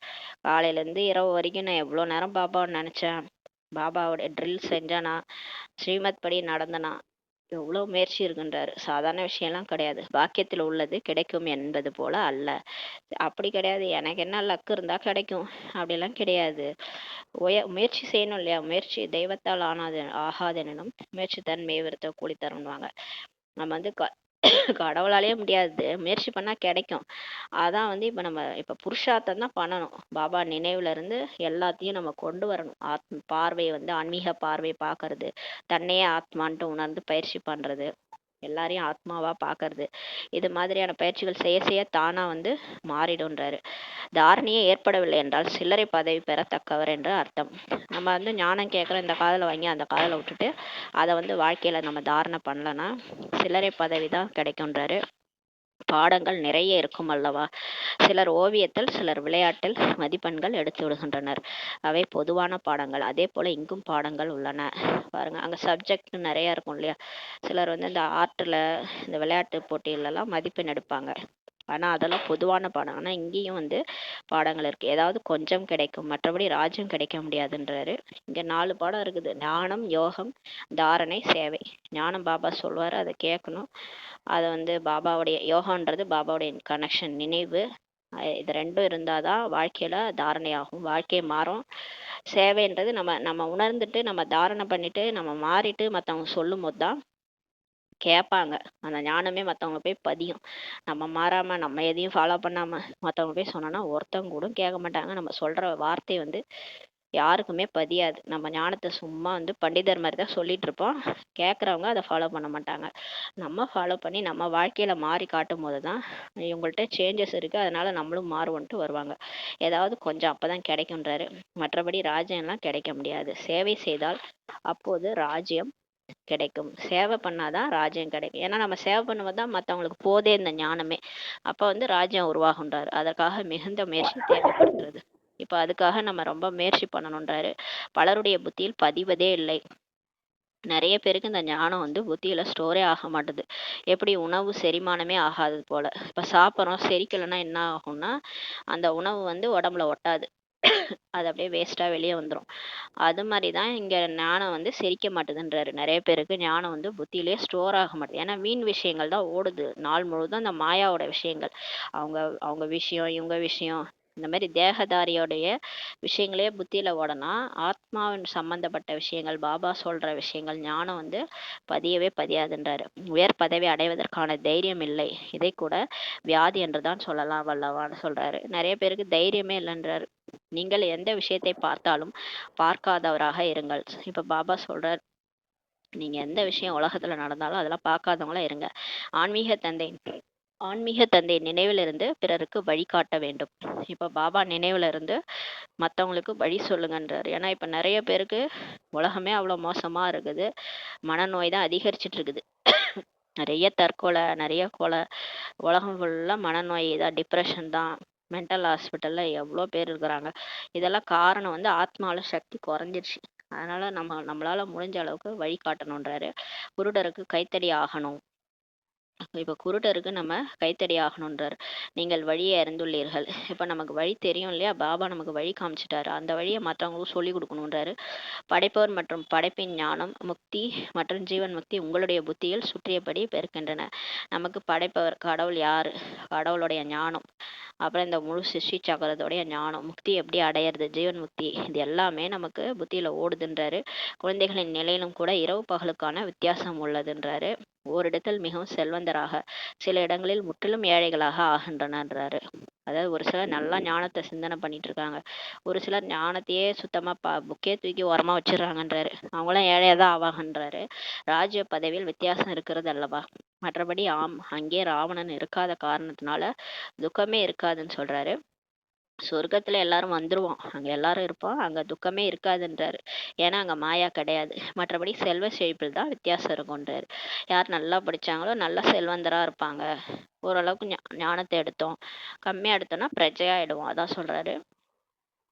காலையில இருந்து இரவு வரைக்கும் நான் எவ்வளவு நேரம் பாபாவை நினைச்சேன், பாபாவோட ட்ரில் செஞ்சனா, ஸ்ரீமத் படி நடந்தனா, எவ்வளவு முயற்சி இருக்குன்றாரு. சாதாரண விஷயம்லாம் கிடையாது. பாக்கியத்தில் உள்ளது கிடைக்கும் என்பது போல அல்ல. அப்படி கிடையாது, எனக்கு என்ன லக்கு இருந்தா கிடைக்கும் அப்படிலாம் கிடையாது. முயற்சி செய்யணும் இல்லையா? முயற்சி தெய்வத்தால் ஆகாதெனும் முயற்சி தன் மேவிருத்த கூலி தரும்வாங்க. நம்ம கடவுளாலேயே முடியாது, முயற்சி பண்ணா கிடைக்கும். அதான் இப்ப புருஷார்த்தம் தான் பண்ணணும். பாபா நினைவுல இருந்து எல்லாத்தையும் நம்ம கொண்டு வரணும். பார்வை ஆன்மீக பார்வை பார்க்கறது, தன்னையே ஆத்மான்ட்டு உணர்ந்து பயிற்சி பண்றது, எல்லாரையும் ஆத்மாவா பாக்குறது, இது மாதிரியான பயிற்சிகள் செய்ய செய்ய தானா மாறிடும்ன்றாரு. தாரணையே ஏற்படவில்லை என்றால் சில்லறை பதவி பெறத்தக்கவர் என்று அர்த்தம். நம்ம ஞானம் கேட்குற இந்த காதல வாங்கி அந்த காதல விட்டுட்டு அதை வாழ்க்கையில நம்ம தாரணை பண்ணலன்னா சில்லறை பதவி தான் கிடைக்கும்ன்றாரு. பாடங்கள் நிறைய இருக்கும் அல்லவா? சிலர் ஓவியத்தில், சிலர் விளையாட்டில் மதிப்பெண்கள் எடுத்து விடுகின்றனர். அவை பொதுவான பாடங்கள். அதே போல இங்கும் பாடங்கள் உள்ளன. பாருங்க, அங்க சப்ஜெக்ட் நிறைய இருக்கும் இல்லையா? சிலர் வந்து இந்த ஆர்ட்ல, இந்த விளையாட்டு போட்டியிலலாம் மதிப்பெண் எடுப்பாங்க. ஆனா அதெல்லாம் பொதுவான பாடம். ஆனா இங்கேயும் வந்து பாடங்கள் இருக்கு. ஏதாவது கொஞ்சம் கிடைக்கும், மற்றபடி ராஜ்யம் கிடைக்க முடியாதுன்றாரு. இங்க 4 பாடம் இருக்குது: ஞானம், யோகம், தாரணை, சேவை. ஞானம் பாபா சொல்வாரு, அதை கேட்கணும். அதை வந்து பாபாவுடைய யோகான்றது பாபாவுடைய கனெக்ஷன், நினைவு. இது ரெண்டும் இருந்தாதான் வாழ்க்கையில தாரணை ஆகும், வாழ்க்கை மாறும். சேவைன்றது நம்ம நம்ம உணர்ந்துட்டு நம்ம தாரணை பண்ணிட்டு நம்ம மாறிட்டு மற்றவங்க சொல்லும் போது தான் கேட்பாங்க. அந்த ஞானமே மற்றவங்க போய் பதியும். நம்ம மாறாம நம்ம எதையும் ஃபாலோ பண்ணாம மற்றவங்க போய் சொன்னோம்னா ஒருத்தவங்க கூட கேட்க மாட்டாங்க. நம்ம சொல்ற வார்த்தை வந்து யாருக்குமே பதியாது. நம்ம ஞானத்தை சும்மா வந்து பண்டிதர் மாதிரி தான் சொல்லிட்டு இருப்போம். கேட்குறவங்க அதை ஃபாலோ பண்ண மாட்டாங்க. நம்ம ஃபாலோ பண்ணி நம்ம வாழ்க்கையில மாறி காட்டும் போது தான் இவங்கள்ட்ட சேஞ்சஸ் இருக்கு, அதனால நம்மளும் மாறுவோன்ட்டு வருவாங்க. ஏதாவது கொஞ்சம் அப்பதான் கிடைக்கும்ன்றாரு. மற்றபடி ராஜ்யம்லாம் கிடைக்க முடியாது. சேவை செய்தால் அப்போது ராஜ்யம் கிடைக்கும். சேவை பண்ணாதான் ராஜ்யம் கிடைக்கும். ஏன்னா நம்ம சேவை பண்ணும்போது தான் மற்றவங்களுக்கு போதே இந்த ஞானமே. அப்போ வந்து ராஜ்யம் உருவாகுன்றாரு. அதற்காக மிகுந்த முயற்சி தேவைப்படுகிறது. இப்போ அதுக்காக நம்ம ரொம்ப முயற்சி பண்ணணுன்றாரு. பலருடைய புத்தியில் பதிவதே இல்லை. நிறைய பேருக்கு இந்த ஞானம் வந்து புத்தியில ஸ்டோரே ஆக மாட்டுது. எப்படி உணவு செரிமானமே ஆகாதது போல. இப்ப சாப்பிட்றோம், செரிக்கலைன்னா என்ன ஆகும்னா அந்த உணவு வந்து உடம்புல ஒட்டாது. அது அப்படியே வேஸ்டா வெளியே வந்துடும். அது மாதிரி தான் இங்க ஞானம் வந்து செரிக்க மாட்டுதுன்றாரு. நிறைய பேருக்கு ஞானம் வந்து புத்தியிலேயே ஸ்டோர் ஆக மாட்டுது. ஏன்னா வீண் விஷயங்கள் தான் ஓடுது நாள் முழுதும். அந்த மாயாவோட விஷயங்கள், அவங்க அவங்க விஷயம், இவங்க விஷயம், இந்த மாதிரி தேகதாரியோடைய விஷயங்களே புத்தியில ஓடனா ஆத்மாவின் சம்பந்தப்பட்ட விஷயங்கள், பாபா சொல்ற விஷயங்கள், ஞானம் வந்து பதியவே பதியாதுன்றாரு. உயர் பதவி அடைவதற்கான தைரியம் இல்லை. இதை கூட வியாதி என்றுதான் சொல்லலாம் வல்லவான்னு சொல்றாரு. நிறைய பேருக்கு தைரியமே இல்லைன்றாரு. நீங்கள் எந்த விஷயத்தை பார்த்தாலும் பார்க்காதவராக இருங்கள். இப்ப பாபா சொல்றார், நீங்க எந்த விஷயம் உலகத்துல நடந்தாலும் அதெல்லாம் பார்க்காதவங்களா இருங்க. ஆன்மீக தந்தை ஆன்மீக தந்தை நினைவில் இருந்து பிறருக்கு வழிகாட்ட வேண்டும். இப்ப பாபா நினைவுல இருந்து மத்தவங்களுக்கு வழி சொல்லுங்கன்றாரு. ஏன்னா இப்ப நிறைய பேருக்கு உலகமே அவ்வளவு மோசமா இருக்குது. மனநோய் தான் அதிகரிச்சிட்டு இருக்குது. நிறைய தற்கொலை, நிறைய கொலை, உலகம் ஃபுல்லா மனநோய் தான், டிப்ரெஷன் தான். மென்டல் ஹாஸ்பிட்டல்ல எவ்வளோ பேர் இருக்கிறாங்க. இதெல்லாம் காரணம் வந்து ஆத்மால சக்தி குறைஞ்சிருச்சு. அதனால நம்மளால முடிஞ்ச அளவுக்கு வழிகாட்டணுன்றாரு. குருடருக்கு கைத்தடி ஆகணும். இப்ப குருடருக்கு நம்ம கைத்தடி ஆகணுன்றாரு. நீங்கள் வழியை அறிந்துள்ளீர்கள். இப்ப நமக்கு வழி தெரியும் இல்லையா? பாபா நமக்கு வழி காமிச்சிட்டாரு. அந்த வழியை மற்றவங்களுக்கு சொல்லி கொடுக்கணுன்றாரு. படைப்பவர் மற்றும் படைப்பின் ஞானம், முக்தி மற்றும் ஜீவன் முக்தி உங்களுடைய புத்தியில் சுற்றியபடி பெருக்கின்றன. நமக்கு படைப்பவர் கடவுள் யாரு, கடவுளுடைய ஞானம், அப்புறம் இந்த முழு சிருஷ்டி சக்கரத்தோடைய ஞானம், முக்தி எப்படி அடையிறது, ஜீவன் முக்தி, இது எல்லாமே நமக்கு புத்தியில ஓடுதுன்றாரு. குழந்தைகளின் நிலையிலும் கூட இரவு பகலுக்கான வித்தியாசம் உள்ளதுன்றாரு. ஓரிடத்தில் மிகவும் செல்வந்தராக, சில இடங்களில் முற்றிலும் ஏழைகளாக ஆகின்றனன்றாரு. அதாவது ஒரு சிலர் நல்லா ஞானத்தை சிந்தனை பண்ணிட்டு இருக்காங்க, ஒரு சிலர் ஞானத்தையே சுத்தமா புக்கே தூக்கி ஓரமா வச்சிடறாங்கன்றாரு. அவங்களாம் ஏழையாதான் ஆவாங்கன்றாரு. ராஜ்ய பதவியில் வித்தியாசம் இருக்கிறது அல்லவா? மற்றபடி அங்கே ராவணன் இருக்காத காரணத்தினால துக்கமே இருக்காதுன்னு சொல்றாரு. சொர்க்கத்துல எல்லாரும் வந்துருவோம், அங்க எல்லாரும் இருப்போம், அங்க துக்கமே இருக்காதுன்றாரு. ஏன்னா அங்க மாயா கிடையாது. மற்றபடி செல்வ செழிப்பில் தான் வித்தியாசம் இருக்கும்ன்றாரு. யார் நல்லா படிச்சாங்களோ நல்ல செல்வந்தரா இருப்பாங்க. ஓரளவுக்கு ஞானத்தை எடுத்தோம், கம்மியா எடுத்தோம்னா பிரஜையாயிடுவோம், அதான் சொல்றாரு.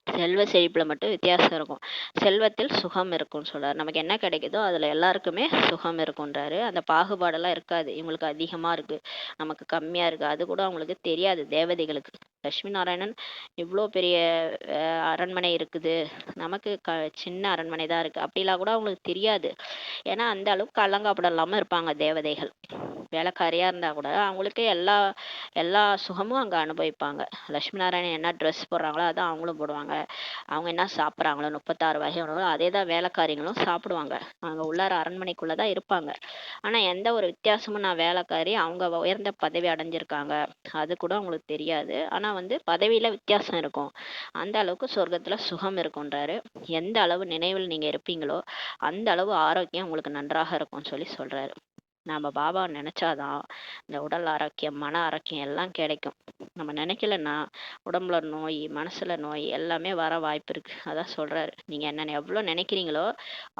செல்வ செழிப்புல மட்டும் வித்தியாசம் இருக்கும். செல்வத்தில் சுகம் இருக்கும்னு சொல்றாரு. நமக்கு என்ன கிடைக்குதோ அதுல எல்லாருக்குமே சுகம் இருக்குன்றாரு. அந்த பாகுபாடெல்லாம் இருக்காது. இவங்களுக்கு அதிகமா இருக்கு, நமக்கு கம்மியா இருக்கு, அது கூட அவங்களுக்கு தெரியாது. தேவதைகளுக்கு லட்சுமி நாராயணன் இவ்வளோ பெரிய அரண்மனை இருக்குது, நமக்கு சின்ன அரண்மனை தான் இருக்கு, அப்படிலாம் கூட அவங்களுக்கு தெரியாது. ஏன்னா அந்த அளவுக்கு கள்ளங்காப்படம் இல்லாம இருப்பாங்க தேவதைகள். வேலைக்காரியா இருந்தா கூட அவங்களுக்கு எல்லா எல்லா சுகமும் அங்க அனுபவிப்பாங்க. லட்சுமி நாராயணன் என்ன ட்ரெஸ் போடுறாங்களோ அதான் அவங்களும் போடுவாங்க. அவங்க என்ன சாப்பிட்றாங்களோ 36 வகை உணவு அதே தான் வேலைக்காரிங்களும் சாப்பிடுவாங்க. அவங்க உள்ளார அரண்மனைக்குள்ளதான் இருப்பாங்க. ஆனா எந்த ஒரு வித்தியாசமும், நான் வேலைக்காரி, அவங்க உயர்ந்த பதவி அடைஞ்சிருக்காங்க, அது கூட அவங்களுக்கு தெரியாது. ஆனா வந்து பதவியில வித்தியாசம் இருக்கும். அந்த அளவுக்கு சொர்க்கத்துல சுகம் இருக்குன்றாரு. எந்த அளவு நினைவில் நீங்க இருப்பீங்களோ அந்த அளவு ஆரோக்கியம் உங்களுக்கு நன்றாக இருக்கும்னு சொல்லி சொல்றாரு. நம்ம பாபாவை நினைச்சாதான் இந்த உடல் ஆரோக்கியம், மன ஆரோக்கியம் எல்லாம் கிடைக்கும். நம்ம நினைக்கலன்னா உடம்புல நோய், மனசுல நோய் எல்லாமே வர வாய்ப்பு இருக்கு. அதான் சொல்றாரு, நீங்க என்ன எவ்வளவு நினைக்கிறீங்களோ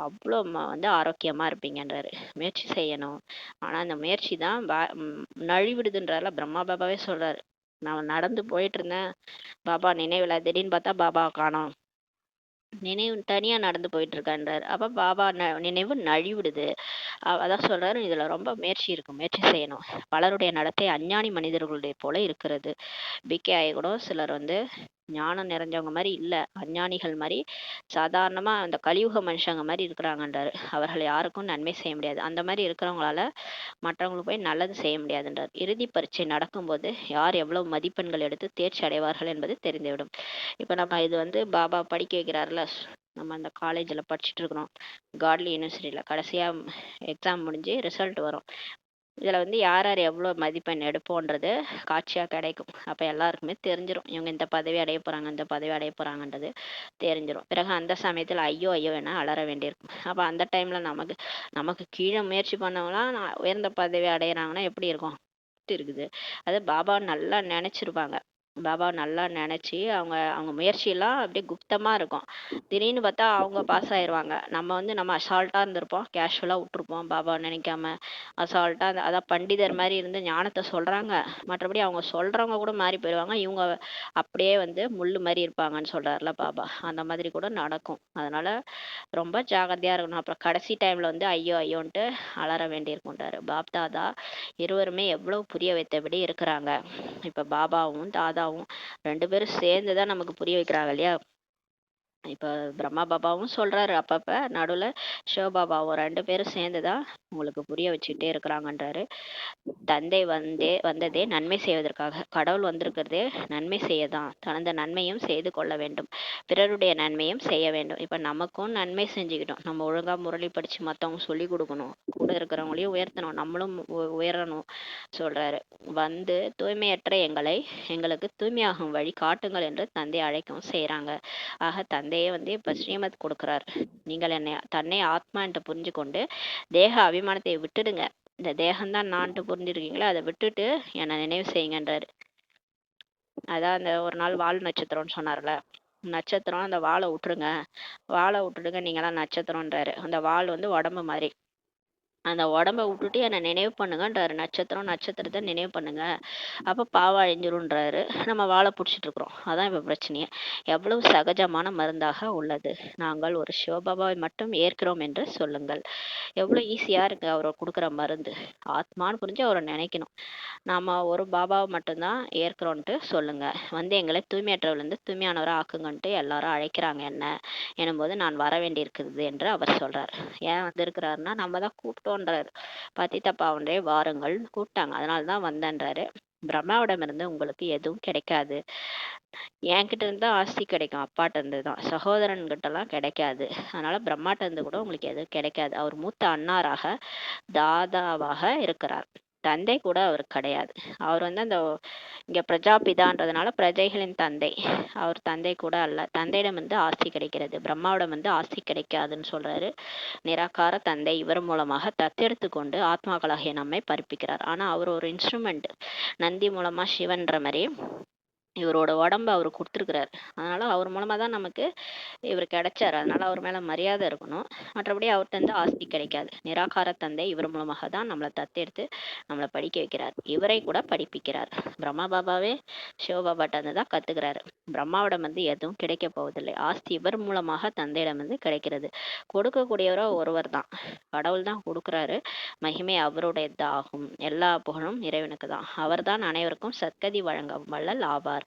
அவ்வளோ வந்து ஆரோக்கியமா இருப்பீங்கன்றாரு. முயற்சி செய்யணும். ஆனா அந்த முயற்சி தான் நழிவிடுதுன்றால பிரம்மா பாபாவே சொல்றாரு. நான் நடந்து போயிட்டு இருந்தேன், பாபா நினைவுல திடீர்னு பார்த்தா பாபாவை காணோம். நினைவு தனியா நடந்து போயிட்டு இருக்கான்றாரு. அப்ப பாபா நினைவு நழிவிடுது. அதான் சொல்றாரு, இதுல ரொம்ப முயற்சி இருக்கு, முயற்சி செய்யணும். பலருடைய நடத்தை அஞ்ஞானி மனிதர்களுடைய போல இருக்கிறது. பிகே ஆயி கூட சிலர் வந்து ஞானம் நிறைஞ்சவங்க மாதிரி இல்ல, அஞ்ஞானிகள் மாதிரி சாதாரணமா அந்த கலியுக மனுஷங்க மாதிரி இருக்கிறாங்கன்றாரு. அவர்கள் யாருக்கும் நன்மை செய்ய முடியாது. அந்த மாதிரி இருக்கிறவங்களால மற்றவங்களுக்கு போய் நல்லது செய்ய முடியாதுன்றார். இறுதி பரீட்சை நடக்கும்போது யார் எவ்வளவு மதிப்பெண்கள் எடுத்து தேர்ச்சி அடைவார்கள் என்பது தெரிந்துவிடும். இப்ப நம்ம இது வந்து பாபா படிக்க வைக்கிறாருல, நம்ம அந்த காலேஜில் படிச்சுட்டு இருக்கிறோம், காட்லி யூனிவர்சிட்டியில் கடைசியா எக்ஸாம் முடிஞ்சு ரிசல்ட் வரும். இதுல வந்து யார் யார் எவ்வளவு மதிப்பெண் எடுப்போன்றது காட்சியா கிடைக்கும். அப்ப எல்லாருக்குமே தெரிஞ்சிடும், இவங்க இந்த பதவி அடைய போறாங்க, இந்த பதவி அடைய போறாங்கன்றது தெரிஞ்சிடும். பிறகு அந்த சமயத்துல ஐயோ ஐயோ என அலற வேண்டியிருக்கும். அப்ப அந்த டைம்ல நமக்கு நமக்கு கீழே முயற்சி பண்ணவங்களாம் உயர்ந்த பதவி அடையிறாங்கன்னா எப்படி இருக்கும் இருக்குது. அது பாபா நல்லா நினைச்சிருப்பாங்க. பாபா நல்லா நினைச்சு அவங்க அவங்க முயற்சியெல்லாம் அப்படியே குப்தமா இருக்கும். திடீர்னு பார்த்தா அவங்க பாஸ் ஆயிருவாங்க. நம்ம வந்து நம்ம அசால்ட்டா இருந்திருப்போம், கேஷுவலா விட்டுருப்போம், பாபா நினைக்காம அசால்ட்டா. அதான் பண்டிதர் மாதிரி இருந்து ஞானத்தை சொல்றாங்க, மற்றபடி அவங்க சொல்றவங்க கூட மாறி போயிடுவாங்க, இவங்க அப்படியே வந்து முள்ளு மாதிரி இருப்பாங்கன்னு சொல்றாருல பாபா. அந்த மாதிரி கூட நடக்கும். அதனால ரொம்ப ஜாகிரதையா இருக்கணும். அப்புறம் கடைசி டைம்ல வந்து ஐயோ ஐயோன்ட்டு அலற வேண்டியிருக்கும்ன்றாரு. பாப் தாதா இருவருமே எவ்வளவு புரிய வைத்தபடி இருக்கிறாங்க. இப்ப பாபாவும் தாதாவும் ரெண்டு பேரும் சேர்ந்துதான் நமக்கு புரிய வைக்கிறாங்க இல்லையா. இப்ப பிரம்மா பாபாவும் சொல்றாரு, அப்பப்ப நடுவுல சிவபாபாவும் ரெண்டு பேரும் சேர்ந்துதான் உங்களுக்கு புரிய வச்சுக்கிட்டே இருக்கிறாங்கன்றாரு. தந்தை வந்ததே நன்மை செய்வதற்காக. கடவுள் வந்திருக்கிறதே நன்மை செய்யதான். தனது நன்மையும் செய்து கொள்ள வேண்டும், பிறருடைய நன்மையும் செய்ய வேண்டும். இப்ப நமக்கும் நன்மை செஞ்சுக்கிட்டோம், நம்ம ஒழுங்கா முரளி படிச்சு மத்தவங்க சொல்லி கொடுக்கணும், கூட இருக்கிறவங்களையும் உயர்த்தணும், நம்மளும் உயரணும் சொல்றாரு. வந்து தூய்மையற்ற எங்களுக்கு தூய்மையாகும் வழி காட்டுங்கள் என்று தந்தை அழைக்கவும் செய்யறாங்க. ஆக தந்தையே வந்து இப்ப ஸ்ரீமத் கொடுக்கிறார். நீங்கள் என்னை தன்னை ஆத்மா என்று புரிஞ்சு கொண்டு தேக அபிமானத்தை விட்டுடுங்க. இந்த தேகம்தான் நான்ட்டு புரிஞ்சிருக்கீங்களா, அதை விட்டுட்டு என்னை நினைவு செய்யுங்கன்றாரு. அதான் அந்த ஒரு நாள் வால் நட்சத்திரம்னு சொன்னார்ல, நட்சத்திரம் அந்த வாழை விட்டுருங்க, வாழை விட்டுடுங்க, நீங்களாம் நட்சத்திரம்ன்றாரு. அந்த வால் வந்து உடம்பு மாதிரி, அந்த உடம்ப விட்டுட்டு என்னை நினைவு பண்ணுங்கன்றாரு. நட்சத்திரத்தை நினைவு பண்ணுங்க, அப்ப பாவம் அழிஞ்சிரும்ன்றாரு. நம்ம வாழை பிடிச்சிட்டு இருக்கிறோம். அதான் இப்ப பிரச்சனையே. எவ்வளவு சகஜமான மருந்தாக உள்ளது. நாங்கள் ஒரு சிவபாபாவை மட்டும் ஏற்கிறோம் என்று சொல்லுங்கள். எவ்வளவு ஈஸியா இருக்கு அவர் கொடுக்குற மருந்து. ஆத்மான்னு புரிஞ்சு அவரை நினைக்கணும். நாம ஒரு பாபாவை மட்டும்தான் ஏற்கிறோன்ட்டு சொல்லுங்க, வந்து எங்களை தூய்மையற்றவர்லேருந்து தூய்மையானவரை ஆக்குங்கன்ட்டு எல்லாரும் அழைக்கிறாங்க என்ன எனும்போது நான் வர வேண்டியிருக்குது என்று அவர் சொல்றார். ஏன் வந்திருக்கிறாருன்னா நம்ம தான் கூப்பிட்டோன்றாரு. பதித்த பாவனரே வாருங்கள் கூப்பிட்டாங்க, அதனாலதான் வந்தேன்றாரு. பிரம்மாவிடமிருந்து உங்களுக்கு எதுவும் கிடைக்காது. என்கிட்ட இருந்தா ஆஸ்தி கிடைக்கும், அப்பாட்ட இருந்து தான், சகோதரன் கிட்ட எல்லாம் கிடைக்காது. அதனால பிரம்மாட்ட இருந்து கூட உங்களுக்கு எதுவும் கிடைக்காது. அவர் மூத்த அன்னாராக தாதாவாக இருக்கிறார். தந்தை கூட அவர் கிடையாது. அவர் வந்து அந்த இங்க பிரஜாபிதான்றதுனால பிரஜைகளின் தந்தை. அவர் தந்தை கூட அல்ல. தந்தையிடம் வந்து ஆஸ்தி கிடைக்கிறது, பிரம்மாவிடம் வந்து ஆஸ்தி கிடைக்காதுன்னு சொல்றாரு. நிராகார தந்தை இவர் மூலமாக தத்தெடுத்து கொண்டு ஆத்மாக்களாகிய நம்மை பறிப்பிக்கிறார். ஆனா அவர் ஒரு இன்ஸ்ட்ருமெண்ட், நந்தி மூலமா சிவன்ற மாதிரி இவரோட உடம்பு அவர் கொடுத்துருக்கிறார். அதனால அவர் மூலமா தான் நமக்கு இவர் கிடைச்சாரு. அதனால அவர் மேல மரியாதை இருக்கணும். மற்றபடி அவர்கிட்ட இருந்து ஆஸ்தி கிடைக்காது. நிராகார தந்தை இவர் மூலமாக தான் நம்மளை தத்தெடுத்து நம்மளை படிக்க வைக்கிறார். இவரை கூட படிப்பிக்கிறார். பிரம்மா பாபாவே சிவபாபாட்ட இருந்து தான் கத்துக்கிறாரு. பிரம்மாவிடம் வந்து எதுவும் கிடைக்க போவதில்லை. ஆஸ்தி இவர் மூலமாக தந்தையிடம் வந்து கிடைக்கிறது. கொடுக்கக்கூடியவரோ ஒருவர் தான், கடவுள் தான் கொடுக்குறாரு. மகிமை அவருடையதாகும். எல்லா புகழும் இறைவனுக்கு தான். அவர் தான் அனைவருக்கும் சத்கதி வழங்க வள்ளல் ஆவார்.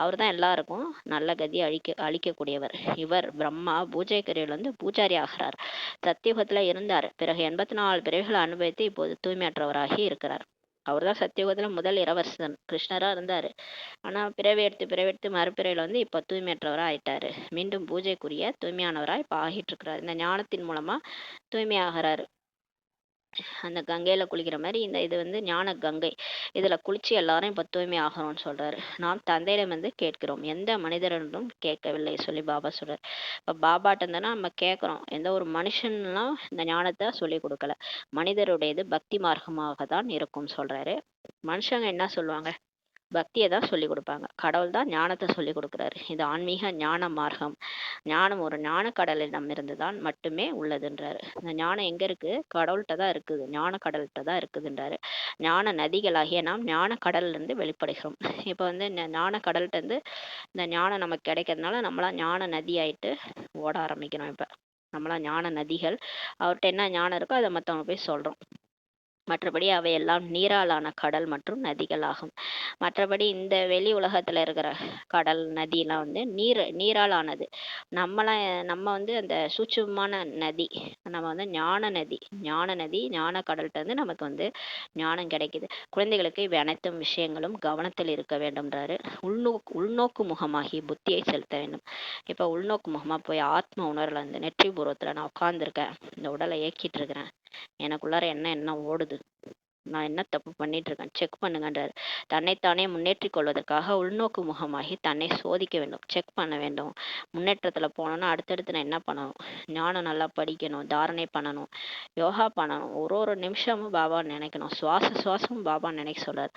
அவர் தான் எல்லாருக்கும் நல்ல கதி அளிக்கக்கூடியவர். இவர் பிரம்மா பூஜை கரையில் வந்து பூஜாரி ஆகிறார். சத்தியுகத்துல இருந்தார். பிறகு 84 பிறவிகளை அனுபவித்து இப்போது தூய்மையற்றவராகி இருக்கிறார். அவர் தான் சத்தியுகத்துல முதல் இளவரசன் கிருஷ்ணரா இருந்தாரு. ஆனா பிறவி எடுத்து மறுபிறவில வந்து இப்ப தூய்மையற்றவரா ஆயிட்டாரு. மீண்டும் பூஜைக்குரிய தூய்மையானவரா இப்ப ஆகிட்டு இருக்கிறார். இந்த ஞானத்தின் மூலமா தூய்மையாகிறாரு. அந்த கங்கையில குளிக்கிற மாதிரி இந்த இது ஞான கங்கை. இதுல குளிச்சு எல்லாரும் இப்ப தூய்மை ஆகிறோம்னு சொல்றாரு. நாம் தந்தையிடம் கேட்கிறோம், எந்த மனிதரிடம் கேட்கவில்லை சொல்லி பாபா சொல்றாரு. இப்ப பாபாட்ட இருந்தனா நம்ம கேட்கிறோம், எந்த ஒரு மனுஷன்லாம் இந்த ஞானத்தை சொல்லி கொடுக்கல. மனிதருடையது பக்தி மார்க்கமாக தான் இருக்கும் சொல்றாரு. மனுஷங்க என்ன சொல்லுவாங்க, பக்தியை தான் சொல்லி கொடுப்பாங்க. கடவுள் தான் ஞானத்தை சொல்லி கொடுக்குறாரு. இது ஆன்மீக ஞான மார்க்கம். ஞானம் ஒரு ஞான கடலிடம் இருந்து தான் மட்டுமே உள்ளதுன்றாரு. இந்த ஞானம் எங்க இருக்கு, கடவுள்கிட்ட தான் இருக்குது, ஞான கடல்கிட்ட தான் இருக்குதுன்றாரு. ஞான நதிகளாகிய நாம் ஞான கடல்ல இருந்து வெளிப்படுகிறோம். இப்போ இந்த ஞான கடல்கிட்ட இருந்து இந்த ஞானம் நமக்கு கிடைக்கிறதுனால நம்மளாம் ஞான நதி ஆயிட்டு ஓட ஆரம்பிக்கிறோம். இப்ப நம்மளாம் ஞான நதிகள். அவர்கிட்ட என்ன ஞானம் இருக்கோ அதை மற்றவங்க போய் சொல்றோம். மற்றபடி அவையெல்லாம் நீராலான கடல் மற்றும் நதிகள் ஆகும். மற்றபடி இந்த வெளி உலகத்துல இருக்கிற கடல் நதியெல்லாம் நீரால் ஆனது. நம்ம அந்த சூட்சுமமான நதி. நம்ம ஞான நதி. ஞான கடல்கிட்ட நமக்கு ஞானம் கிடைக்குது. குழந்தைகளுக்கு இவை அனைத்தும் விஷயங்களும் கவனத்தில் இருக்க வேண்டும்ன்றாரு. உள்நோக்கு முகமாகி புத்தியை செலுத்த வேண்டும். இப்ப உள்நோக்கு முகமா போய் ஆத்ம உணர்வுல நெற்றி பூர்வத்துல நான் உட்கார்ந்துருக்கேன், இந்த உடலை இயக்கிட்டு இருக்கிறேன், எனக்குள்ளார என்ன ஓடுது, நான் என்ன தப்பு பண்ணிட்டு இருக்கேன், செக் பண்ணுங்கன்றாரு. தன்னைத்தானே முன்னேற்றிக் கொள்வதற்காக உள்நோக்கு முகமாகி தன்னை சோதிக்க வேண்டும், செக் பண்ண வேண்டும். முன்னேற்றத்துல போனோம்னா அடுத்தடுத்து நான் என்ன பண்ணணும், ஞானம் நல்லா படிக்கணும், தாரணை பண்ணணும், யோகா பண்ணணும், ஒரு நிமிஷமும் பாபா நினைக்கணும், சுவாசமும் பாபா நினைக்க சொல்றாரு.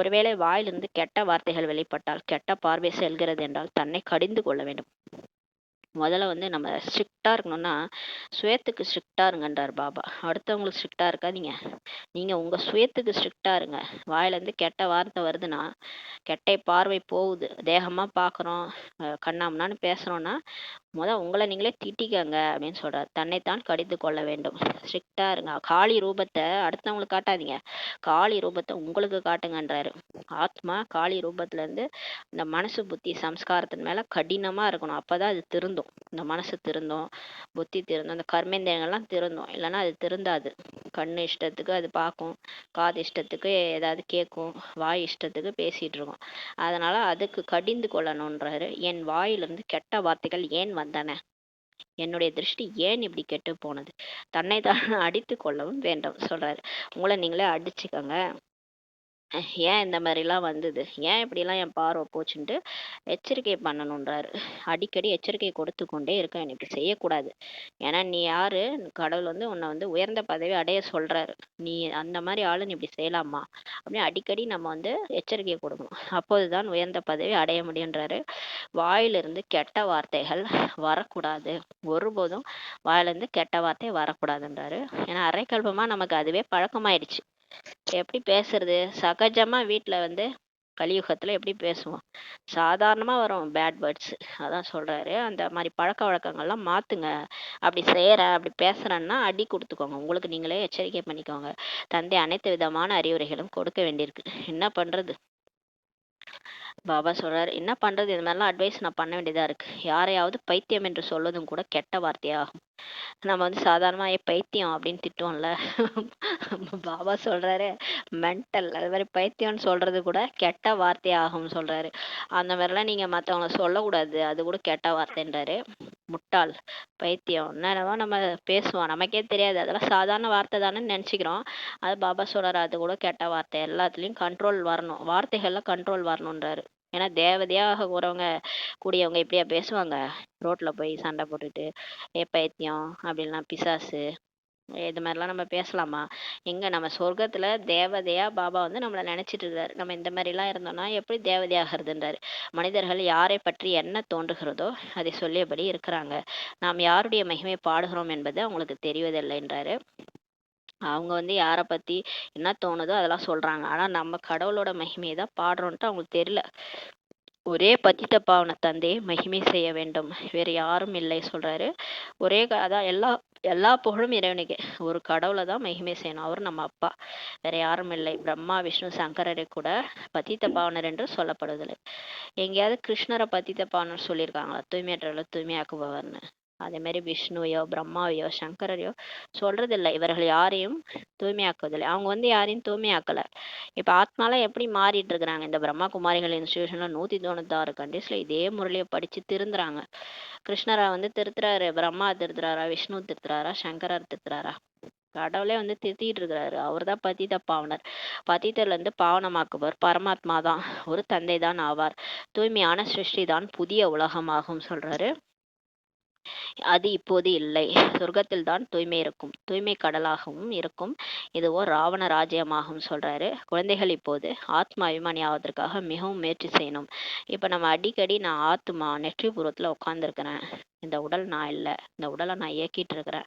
ஒருவேளை வாயிலிருந்து கெட்ட வார்த்தைகள் வெளிப்பட்டால், கெட்ட பார்வை செல்கிறது என்றால் தன்னை கடிந்து கொள்ள வேண்டும். முதல்ல நம்ம ஸ்ட்ரிக்டா இருக்கணும்னா சுயத்துக்கு ஸ்ட்ரிக்டா இருங்கன்றார் பாபா. அடுத்தவங்களுக்கு ஸ்ட்ரிக்டா இருக்காதீங்க, நீங்க உங்க சுயத்துக்கு ஸ்ட்ரிக்டா இருங்க. வாயில இருந்து கெட்ட வார்த்தை வருதுன்னா, கெட்ட பார்வை போகுது, தேகமா பாக்குறோம், கண்ணாமண்ணான்னு பேசுறோம்னா உங்களை நீங்களே திட்டிக்கங்க அப்படின்னு சொல்றாரு. தன்னைத்தான் கடிந்து கொள்ள வேண்டும், ஸ்ட்ரிக்டா இருங்க. காளி ரூபத்தை அடுத்தவங்களுக்கு காட்டாதீங்க, காளி ரூபத்தை உங்களுக்கு காட்டுங்கன்றாரு. ஆத்மா காளி ரூபத்துல இருந்து இந்த மனசு புத்தி சம்ஸ்காரத்தின் மேல கடினமா இருக்கணும். அப்பதான் அது திருந்தும். இந்த மனசு திருந்தும், புத்தி திருந்தும், இந்த கர்மேந்திரங்கள்லாம் திருந்தும். இல்லைன்னா அது திருந்தாது. கண்ணு இஷ்டத்துக்கு அது பார்க்கும், காது இஷ்டத்துக்கு ஏதாவது கேட்கும், வாய் இஷ்டத்துக்கு பேசிட்டு இருக்கும். அதனால அதுக்கு கடிந்து கொள்ளணும்ன்றாரு. என் வாயிலிருந்து கெட்ட வார்த்தைகள் ஏன் வந்தன, என்னுடைய திருஷ்டி ஏன் இப்படி கெட்டு போனது, தன்னை தான் அடித்து கொள்ளவும் வேண்டும் சொல்றாரு. உங்களை நீங்களே அடிச்சுக்கோங்க, ஏன் இந்த மாதிரிலாம் வந்தது, ஏன் இப்படிலாம் என் பார்வை போச்சுன்ட்டு எச்சரிக்கை பண்ணணுன்றாரு. அடிக்கடி எச்சரிக்கை கொடுத்து கொண்டே இருக்க, எனக்கு செய்யக்கூடாது. ஏன்னா நீ யாரு, கடவுள் உன்னை உயர்ந்த பதவி அடைய சொல்றாரு, நீ அந்த மாதிரி ஆளு, நீ இப்படி செய்யலாமா அப்படின்னு அடிக்கடி நம்ம எச்சரிக்கை கொடுக்கணும். அப்போதுதான் உயர்ந்த பதவி அடைய முடியுன்றாரு. வாயிலிருந்து கெட்ட வார்த்தைகள் வரக்கூடாது, ஒருபோதும் வாயிலிருந்து கெட்ட வார்த்தை வரக்கூடாதுன்றாரு. ஏன்னா அரைக்கல்பமா நமக்கு அதுவே பழக்கமாயிடுச்சு. எப்படி பேசுறது, சகஜமா வீட்டுல கலியுகத்துல எப்படி பேசுவோம், சாதாரணமா வரும் பேட் வேர்ட்ஸ். அதான் சொல்றாரு, அந்த மாதிரி பழக்க வழக்கங்கள்லாம் மாத்துங்க. அப்படி செய்யறேன், அப்படி பேசுறேன்னா அடி கொடுத்துக்கோங்க, உங்களுக்கு நீங்களே எச்சரிக்கை பண்ணிக்கோங்க. தந்தை அனைத்து விதமான அறிவுரைகளும் கொடுக்க வேண்டியிருக்கு, என்ன பண்றது. பாபா சொல்றாரு, என்ன பண்றது, இது மாதிரிலாம் அட்வைஸ் நான் பண்ண வேண்டியதா இருக்கு. யாரையாவது பைத்தியம் என்று சொல்வதும் கூட கெட்ட வார்த்தையாகும். நம்ம சாதாரணமா பைத்தியம் அப்படின்னு திட்டுவோம்ல, பாபா சொல்றாரு மென்டல், அது மாதிரி பைத்தியம்னு சொல்றது கூட கெட்ட வார்த்தையாகும்னு சொல்றாரு. அந்த மாதிரிலாம் நீங்க மத்தவங்கள சொல்லக்கூடாது, அது கூட கெட்ட வார்த்தைன்றாரு. முட்டாள், பைத்தியம், என்னென்னவோ நம்ம பேசுவோம், நமக்கே தெரியாது, அதெல்லாம் சாதாரண வார்த்தை தானே நினைச்சுக்கிறோம். அது பாபா சொல்றாரு, அது கூட கெட்ட வார்த்தை. எல்லாத்துலயும் கண்ட்ரோல் வரணும், வார்த்தைகள்ல கண்ட்ரோல் வரணுன்றாரு. ஏன்னா தேவதையாக கூடியவங்க இப்படியா பேசுவாங்க, ரோட்ல போய் சண்டை போட்டுட்டு பைத்தியம் அப்படின்லாம் பிசாசு இது மாதிரிலாம் நம்ம பேசலாமா? எங்க நம்ம சொர்க்கத்துல தேவதையா பாபா நம்மளை நினைச்சிட்டு இருக்காரு. நம்ம இந்த மாதிரி எல்லாம் இருந்தோம்னா எப்படி தேவதையாகிறதுன்றாரு. மனிதர்கள் யாரை பற்றி என்ன தோன்றுகிறதோ அதை சொல்லியபடி இருக்கிறாங்க. நாம் யாருடைய மகிமை பாடுகிறோம் என்பது அவங்களுக்கு தெரிவதில்லைன்றாரு. அவங்க யாரை பத்தி என்ன தோணுதோ அதெல்லாம் சொல்றாங்க, ஆனா நம்ம கடவுளோட மகிமையை தான் பாடுறோம்ட்டு அவங்களுக்கு தெரியல. ஒரே பதித்த பாவன தந்தையை மகிமை செய்ய வேண்டும், வேற யாரும் இல்லை சொல்றாரு. அதான் எல்லா புகழும் இறைவனுக்கு. ஒரு கடவுளை தான் மகிமை செய்யணும், அவர் நம்ம அப்பா, வேற யாரும் இல்லை. பிரம்மா விஷ்ணு சங்கரரை கூட பதித்த பாவனர் என்று சொல்லப்படுவதில்லை. எங்கேயாவது கிருஷ்ணரை பதித்த பாவனர் சொல்லியிருக்காங்களா, தூய்மையற்றவர்களை தூய்மையாக்குபவர்னு? அதே மாதிரி விஷ்ணுவையோ பிரம்மாவையோ சங்கரையோ சொல்றதில்லை. இவர்கள் யாரையும் தூய்மையாக்குவதில்லை. அவங்க யாரையும் தூய்மையாக்கல. இப்ப ஆத்மாலாம் எப்படி மாறிட்டு இருக்கிறாங்க, இந்த பிரம்மா குமாரிகள் இன்ஸ்டிடியூஷன்ல 196 கண்ட்ரீஸ்ல இதே முறையில படிச்சு திருந்துறாங்க. கிருஷ்ணரா திருத்துறாரு, பிரம்மா திருத்துறாரா, விஷ்ணு திருத்துறாரா, சங்கரர் திருத்துறாரா? கடவுளே வந்து திட்டிட்டு இருக்கிறாரு. அவர் தான் பதித பாவனர். பதித்தர்ல இருந்து பாவனமாக்குவர் பரமாத்மா தான். ஒரு தந்தை தான் ஆவார். தூய்மையான சிருஷ்டி தான் புதிய உலகமாகும் சொல்றாரு. அது இப்போது இல்லை. சொர்க்கத்தில் தான் தூய்மை இருக்கும். தூய்மை கடலாகவும் இருக்கும். இதுவோ ராவண ராஜ்யமாகும் சொல்றாரு. குழந்தைகள் இப்போது ஆத்ம அபிமானி ஆவதற்காக மிகவும் முயற்சி செய்யணும். இப்ப நம்ம அடிக்கடி நான் ஆத்மா நெற்றிபுறத்துல உட்கார்ந்துருக்கிறேன். இந்த உடல் நான் இல்லை. இந்த உடலை நான் இயக்கிட்டு இருக்கிறேன்.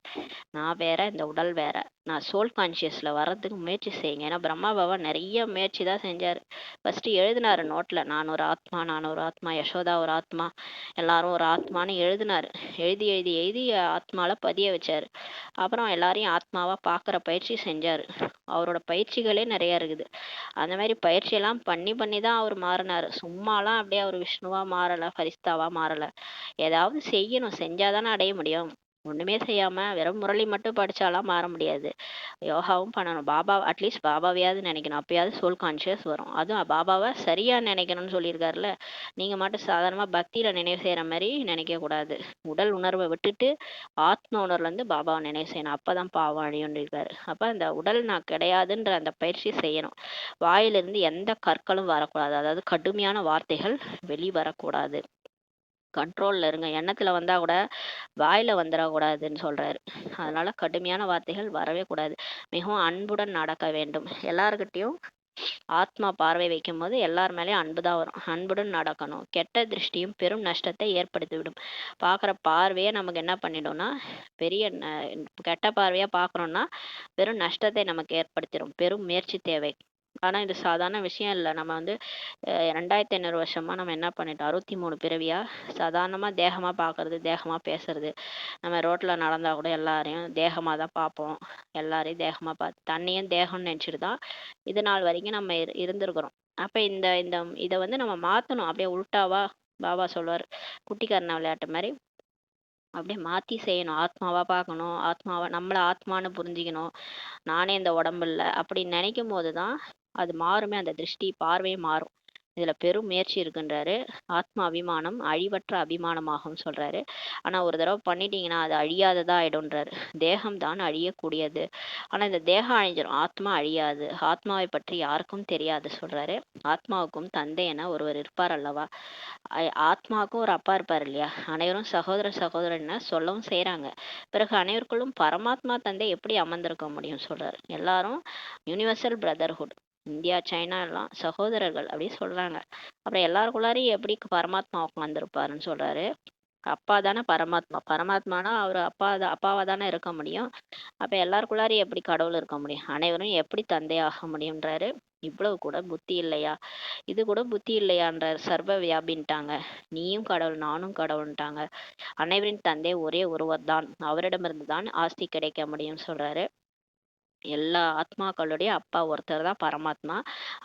நான் வேற, இந்த உடல் வேற. நான் சோல் கான்சியஸ்ல வர்றதுக்கு முயற்சி செய்யுங்க. ஏன்னா பிரம்மா பாபா நிறைய முயற்சி தான் செஞ்சாரு. ஃபர்ஸ்ட் எழுதினாரு நோட்ல, நான் ஒரு ஆத்மா, நான் ஒரு ஆத்மா, யசோதா ஒரு ஆத்மா, எல்லாரும் ஒரு ஆத்மான்னு எழுதினாரு. எழுதி எழுதி எழுதி ஆத்மால பதிய வச்சாரு. அப்புறம் எல்லாரையும் ஆத்மாவா பாக்குற பயிற்சி செஞ்சாரு. அவரோட பயிற்சிகளே நிறைய இருக்குது. அந்த மாதிரி பயிற்சியெல்லாம் பண்ணி பண்ணி தான் அவர் மாறினாரு. சும்மாலாம் அப்படியே அவர் விஷ்ணுவா மாறல, ஃபரிஸ்தாவா மாறல. ஏதாவது செய்யணும், செஞ்சாதானே அடைய முடியும். ஒண்ணுமே செய்யாம வெறும் முரளி மட்டும் படிச்சாலாம் மாற முடியாது. யோகாவும் பண்ணணும். பாபா அட்லீஸ்ட் பாபாவையாவது நினைக்கணும். அப்பயாவது சோல் கான்சியஸ் வரும். அதுவும் பாபாவை சரியா நினைக்கணும்னு சொல்லியிருக்காருல்ல. நீங்க மட்டும் சாதாரணமா பக்தியில நினைவு செய்யற மாதிரி நினைக்க கூடாது. உடல் உணர்வை விட்டுட்டு ஆத்ம உணர்வுல இருந்து பாபாவை நினைவு செய்யணும். அப்பதான் பாவம் அழியும்னு இருக்காரு. அப்ப அந்த உடல் நான் கிடையாதுன்ற அந்த பயிற்சி செய்யணும். வாயிலிருந்து எந்த கற்களும் வரக்கூடாது. அதாவது கடுமையான வார்த்தைகள் வெளிவரக்கூடாது. கண்ட்ரோல்ல இருங்க. எண்ணத்துல வந்தா கூட வாயில வந்துடக்கூடாதுன்னு சொல்றாரு. அதனால கடுமையான வார்த்தைகள் வரவே கூடாது. மிகவும் அன்புடன் நடக்க வேண்டும். எல்லார்கிட்டயும் ஆத்மா பார்வை வைக்கும் போது எல்லார் மேலேயும் அன்புதான் வரும். அன்புடன் நடக்கணும். கெட்ட திருஷ்டியும் பெரும் நஷ்டத்தை ஏற்படுத்தி விடும். பார்க்குற பார்வையே நமக்கு என்ன பண்ணிடும்னா, பெரிய கெட்ட பார்வையா பார்க்குறோம்னா பெரும் நஷ்டத்தை நமக்கு ஏற்படுத்திடும். பெரும் முயற்சி தேவை. ஆனா இது சாதாரண விஷயம் இல்லை. நம்ம வந்து 2500 வருஷமா நம்ம என்ன பண்ணிட்டோம், 63 பிறவியா சாதாரணமா தேகமா பார்க்கறது, தேகமா பேசுறது. நம்ம ரோட்ல நடந்தா கூட எல்லாரையும் தேகமா தான் பார்ப்போம். எல்லாரையும் தேகமா பார்த்து தண்ணியும் தேகம்னு நினைச்சிட்டு தான் இது நாள் வரைக்கும் நம்ம இருந்திருக்கிறோம். அப்ப இந்த இந்த இதை வந்து நம்ம மாத்தணும். அப்படியே உள்டாவா பாபா சொல்லுவார், குட்டிக்கரண விளையாட்டு மாதிரி அப்படியே மாத்தி செய்யணும். ஆத்மாவா பார்க்கணும். ஆத்மாவா நம்மள ஆத்மான்னு புரிஞ்சுக்கணும். நானே இந்த உடம்பு இல்லை அப்படின்னு நினைக்கும் போதுதான் அது மாறுமே. அந்த திருஷ்டி பார்வையே மாறும். இதுல பெரும் முயற்சி இருக்குன்றாரு. ஆத்ம அபிமானம் அழிவற்ற அபிமானமாகும் சொல்றாரு. ஆனா ஒரு தடவை பண்ணிட்டீங்கன்னா அது அழியாததா ஆயிடும்ன்றாரு. தேகம் தான் அழியக்கூடியது. ஆனா இந்த தேகம் அழிஞ்சிடும், ஆத்மா அழியாது. ஆத்மாவை பற்றி யாருக்கும் தெரியாது சொல்றாரு. ஆத்மாவுக்கும் தந்தை என ஒருவர் இருப்பார் அல்லவா. ஆத்மாவுக்கும் ஒரு அப்பா இருப்பார் இல்லையா. அனைவரும் சகோதர சகோதரன்னு சொல்லவும் செய்யறாங்க. பிறகு அனைவருக்குள்ளும் பரமாத்மா தந்தை எப்படி அமர்ந்திருக்க முடியும் சொல்றாரு. எல்லாரும் யூனிவர்சல் பிரதர்ஹுட், இந்தியா சைனா எல்லாம் சகோதரர்கள் அப்படி சொல்றாங்க. அப்புறம் எல்லாருக்குள்ளாரையும் எப்படி பரமாத்மா உட்கார்ந்துருப்பாருன்னு சொல்றாரு. அப்பா தானே பரமாத்மா. பரமாத்மானா அவர் அப்பாவா தானே இருக்க முடியும். அப்ப எல்லாருக்குள்ளாரையும் எப்படி கடவுள் இருக்க முடியும். அனைவரும் எப்படி தந்தையாக முடியும்ன்றாரு. இவ்வளவு கூட புத்தி இல்லையா, இது கூட புத்தி இல்லையான்றார். சர்வ வியாபின்ட்டாங்க. நீயும் கடவுள் நானும் கடவுள்ன்ட்டாங்க. அனைவரின் தந்தை ஒரே ஒருவர் தான். அவரிடமிருந்து தான் ஆஸ்தி கிடைக்க முடியும் சொல்றாரு. எல்லா ஆத்மாக்களுடைய அப்பா ஒருத்தர் தான் பரமாத்மா.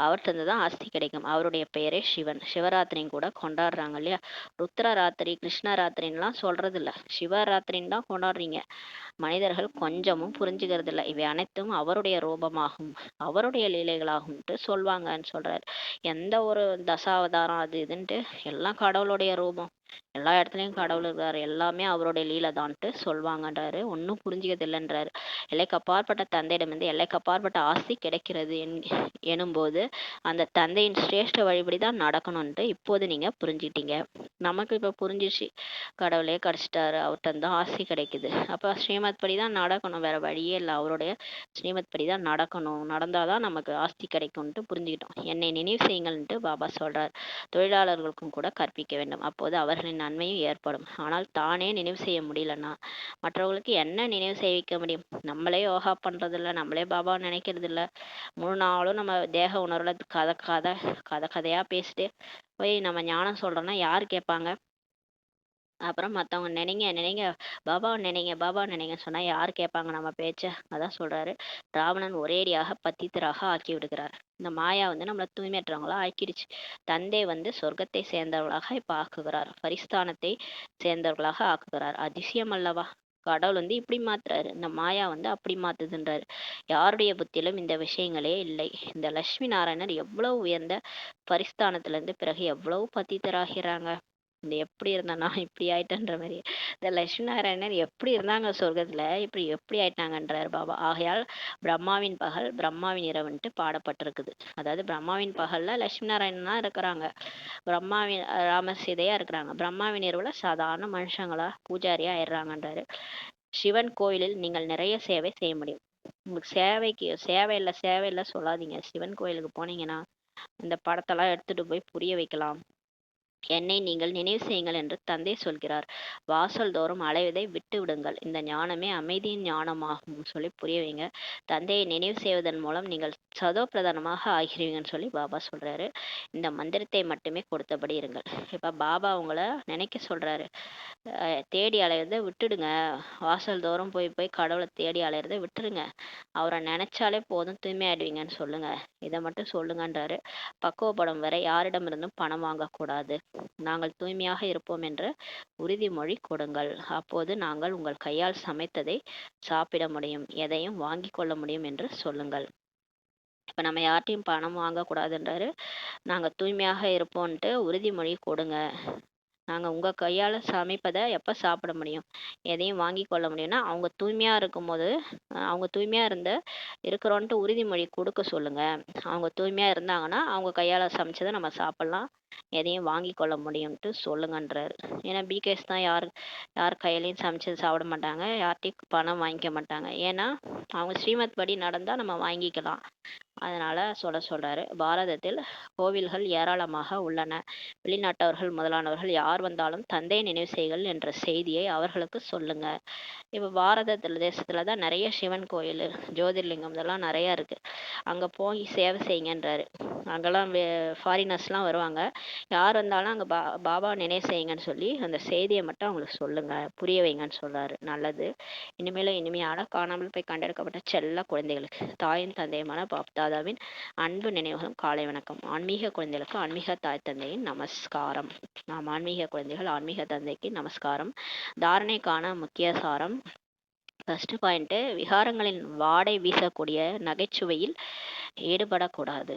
அவர்கிட்ட தான் ஆஸ்தி கிடைக்கும். அவருடைய பெயரே சிவன். சிவராத்திரியும் கூட கொண்டாடுறாங்க இல்லையா. ருத்ர ராத்திரி கிருஷ்ண ராத்திரின்லாம் சொல்றது இல்ல, சிவராத்திரின்னு தான் கொண்டாடுறீங்க. மனிதர்கள் கொஞ்சமும் புரிஞ்சுக்கிறது இல்லை. இவை அனைத்தும் அவருடைய ரூபமாகும், அவருடைய லீலைகளாகும்ட்டு சொல்வாங்கன்னு சொல்றாரு. எந்த ஒரு தசாவதாரம் அது இதுன்ட்டு எல்லாம் கடவுளுடைய ரூபம். எல்லா இடத்துலயும் கடவுள் இருக்காரு. எல்லாமே அவருடைய லீலை தான்ட்டு சொல்வாங்கன்றாரு. ஒன்னும் புரிஞ்சுக்கிறது இல்லைன்றாரு. எல்லைக்கு அப்பாற்பட்ட தந்தையிடமிருந்து எல்லைக்கு அப்பாற்பட்ட ஆஸ்தி கிடைக்கிறது எனும்போது அந்த தந்தையின் சிரேஷ்ட வழிபடிதான் நடக்கணும்ட்டு இப்போது நீங்க புரிஞ்சுக்கிட்டீங்க. நமக்கு இப்ப புரிஞ்சிச்சு. கடவுளே கிடைச்சிட்டாரு, அவர்கிட்ட தான் ஆஸ்தி கிடைக்குது. அப்ப ஸ்ரீமத் படிதான் நடக்கணும். வேற வழியே இல்லை. அவருடைய ஸ்ரீமத் படிதான் நடக்கணும். நடந்தாதான் நமக்கு ஆஸ்தி கிடைக்கும்ட்டு புரிஞ்சுக்கிட்டோம். என்னை நினைவு செய்யுங்கள்ன்ட்டு பாபா சொல்றார். தொழிலாளர்களுக்கும் கூட கற்பிக்க வேண்டும். அப்போது அவர்களின் நன்மையும் ஏற்படும். ஆனால் தானே நினைவு செய்ய முடியலன்னா மற்றவர்களுக்கு என்ன நினைவு செய்விக்க முடியும். நம்மளே யோகா பண்றது இல்ல, நம்மளே பாபா நினைக்கிறது இல்ல. முழு நாளும் நம்ம தேக உணர்வுல கதையா பேசிட்டு போய் நம்ம ஞானம் சொல்றோம்னா யாரு கேட்பாங்க. அப்புறம் மத்தவங்க நினைங்க நினைங்க, பாபாவை நினைங்க பாபா நினைங்கன்னு சொன்னா யாரு கேட்பாங்க நம்ம பேச்ச. அதான் சொல்றாரு. ராவணன் ஒரேடியாக பத்தித்தராக ஆக்கி விடுகிறார். இந்த மாயா வந்து நம்மள தூய்மையற்றவங்களா ஆக்கிடுச்சு. தந்தை வந்து சொர்க்கத்தை சேர்ந்தவர்களாக இப்ப ஆக்குகிறார். பரிஸ்தானத்தை சேர்ந்தவர்களாக ஆக்குகிறார். அதிசயம் அல்லவா. கடவுள் வந்து இப்படி மாத்துறாரு, இந்த மாயா வந்து அப்படி மாத்துதுன்றாரு. யாருடைய புத்தியிலும் இந்த விஷயங்களே இல்லை. இந்த லட்சுமி நாராயணர் எவ்வளவு உயர்ந்த பரிஸ்தானத்துல இருந்து பிறகு எவ்வளவு பத்தித்தராகிறாங்க. இந்த எப்படி இருந்தேன்னா இப்படி ஆயிட்டேன்ற மாதிரி. இந்த லட்சுமி நாராயணர் எப்படி இருந்தாங்க சொர்க்கத்துல, இப்படி எப்படி ஆயிட்டாங்கன்றார் பாபா. ஆகையால் பிரம்மாவின் பகல் பிரம்மாவின் இரவுன்ட்டு பாடப்பட்டிருக்குது. அதாவது பிரம்மாவின் பகல்ல லட்சுமி நாராயணனா இருக்கிறாங்க, பிரம்மாவின் ராம சீதையா இருக்கிறாங்க, பிரம்மாவின் இரவுல சாதாரண மனுஷங்களா பூஜாரியா ஆயிடுறாங்கன்றாரு. சிவன் கோயிலில் நீங்கள் நிறைய சேவை செய்ய முடியும். உங்களுக்கு சேவைக்கு சேவை இல்லை சொல்லாதீங்க. சிவன் கோயிலுக்கு போனீங்கன்னா இந்த படத்தெல்லாம் எடுத்துட்டு போய் புரிய வைக்கலாம். என்னை நீங்கள் நினைவு செய்யுங்கள் என்று தந்தை சொல்கிறார். வாசல் தோறும் அலைவதை விட்டு விடுங்கள், இந்த ஞானமே அமைதியின் ஞானமாகும் சொல்லி புரிய வைங்க. தந்தையை நினைவு செய்வதன் மூலம் நீங்கள் சதோ பிரதானமாக ஆகிறீங்கன்னு சொல்லி பாபா சொல்றாரு. இந்த மந்திரத்தை மட்டுமே கொடுத்தபடி இருங்கள். இப்ப பாபா உங்களை நினைக்க சொல்றாரு. தேடி அலையிறத விட்டுடுங்க, வாசல் தோறும் போய் போய் கடவுளை தேடி அலையிறத விட்டுடுங்க, அவரை நினைச்சாலே போதும் தூய்மையாயிடுவீங்கன்னு சொல்லுங்க, இதை மட்டும் சொல்லுங்கன்றாரு. பக்குவப்படும் வரை யாரிடமிருந்தும் பணம் வாங்கக்கூடாது, நாங்கள் தூய்மையாக இருப்போம் என்ற உறுதிமொழி கொடுங்கள், அப்போது நாங்கள் உங்கள் கையால் சமைத்ததை சாப்பிட முடியும், எதையும் வாங்கி கொள்ள முடியும் என்று சொல்லுங்கள். இப்ப நம்ம யார்ட்டையும் பணம் வாங்கக்கூடாதுன்றாரு. நாங்க தூய்மையாக இருப்போம்ட்டு உறுதிமொழி கொடுங்க, நாங்க உங்க கையால சமைப்பதை எப்ப சாப்பிட முடியும், எதையும் வாங்கி கொள்ள முடியும்னா அவங்க தூய்மையா இருக்கும்போது, அவங்க தூய்மையா இருக்கிறோன்ட்டு உறுதிமொழி கொடுக்க சொல்லுங்க. அவங்க தூய்மையா இருந்தாங்கன்னா அவங்க கையால சமைச்சதை நம்ம சாப்பிடலாம், எதையும் வாங்கி கொள்ள முடியும்ட்டு சொல்லுங்கன்றாரு. ஏன்னா பிகேஸ் தான் யார் கையிலையும் சமைச்சது சாப்பிட மாட்டாங்க, யார்கிட்டையும் பணம் வாங்கிக்க மாட்டாங்க. ஏன்னா அவங்க ஸ்ரீமத் படி நடந்தா நம்ம வாங்கிக்கலாம், அதனால சொல்றாரு. பாரதத்தில் கோவில்கள் ஏராளமாக உள்ளன, வெளிநாட்டவர்கள் முதலானவர்கள் யார் வந்தாலும் தந்தையை நினைவு செய்கள் என்ற செய்தியை அவர்களுக்கு சொல்லுங்க. இப்ப பாரதத்துல தேசத்துல தான் நிறைய சிவன் கோயில், ஜோதிர்லிங்கம் இதெல்லாம் நிறைய இருக்கு, அங்க போய் சேவை செய்யுங்கன்றாரு. அங்கெல்லாம் ஃபாரினர்ஸ்லாம் வருவாங்க, யார் வந்தாலும் அங்க பாபா நினைவு செய்யுங்கன்னு சொல்லி அந்த செய்தியை மட்டும் அவங்களுக்கு சொல்லுங்க, புரிய வைங்கன்னு சொல்றாரு. நல்லது. இனிமேலும் இனிமையான காணாமல் போய் கண்டெடுக்கப்பட்ட செல்ல குழந்தைகளுக்கு தாயின் தந்தையுமான பாப்தாதாவின் அன்பு நினைவுகளும் காலை வணக்கம். ஆன்மீக குழந்தைகளுக்கு ஆன்மீக தாய் தந்தையின் நமஸ்காரம். நாம் ஆன்மீக குழந்தைகள் ஆன்மீக தந்தைக்கு நமஸ்காரம். தாரணைக்கான முக்கிய சாரம். ஃபர்ஸ்ட் பாயிண்ட், விகாரங்களின் வாடை வீசக்கூடிய நகைச்சுவையில் ஈடுபடக்கூடாது.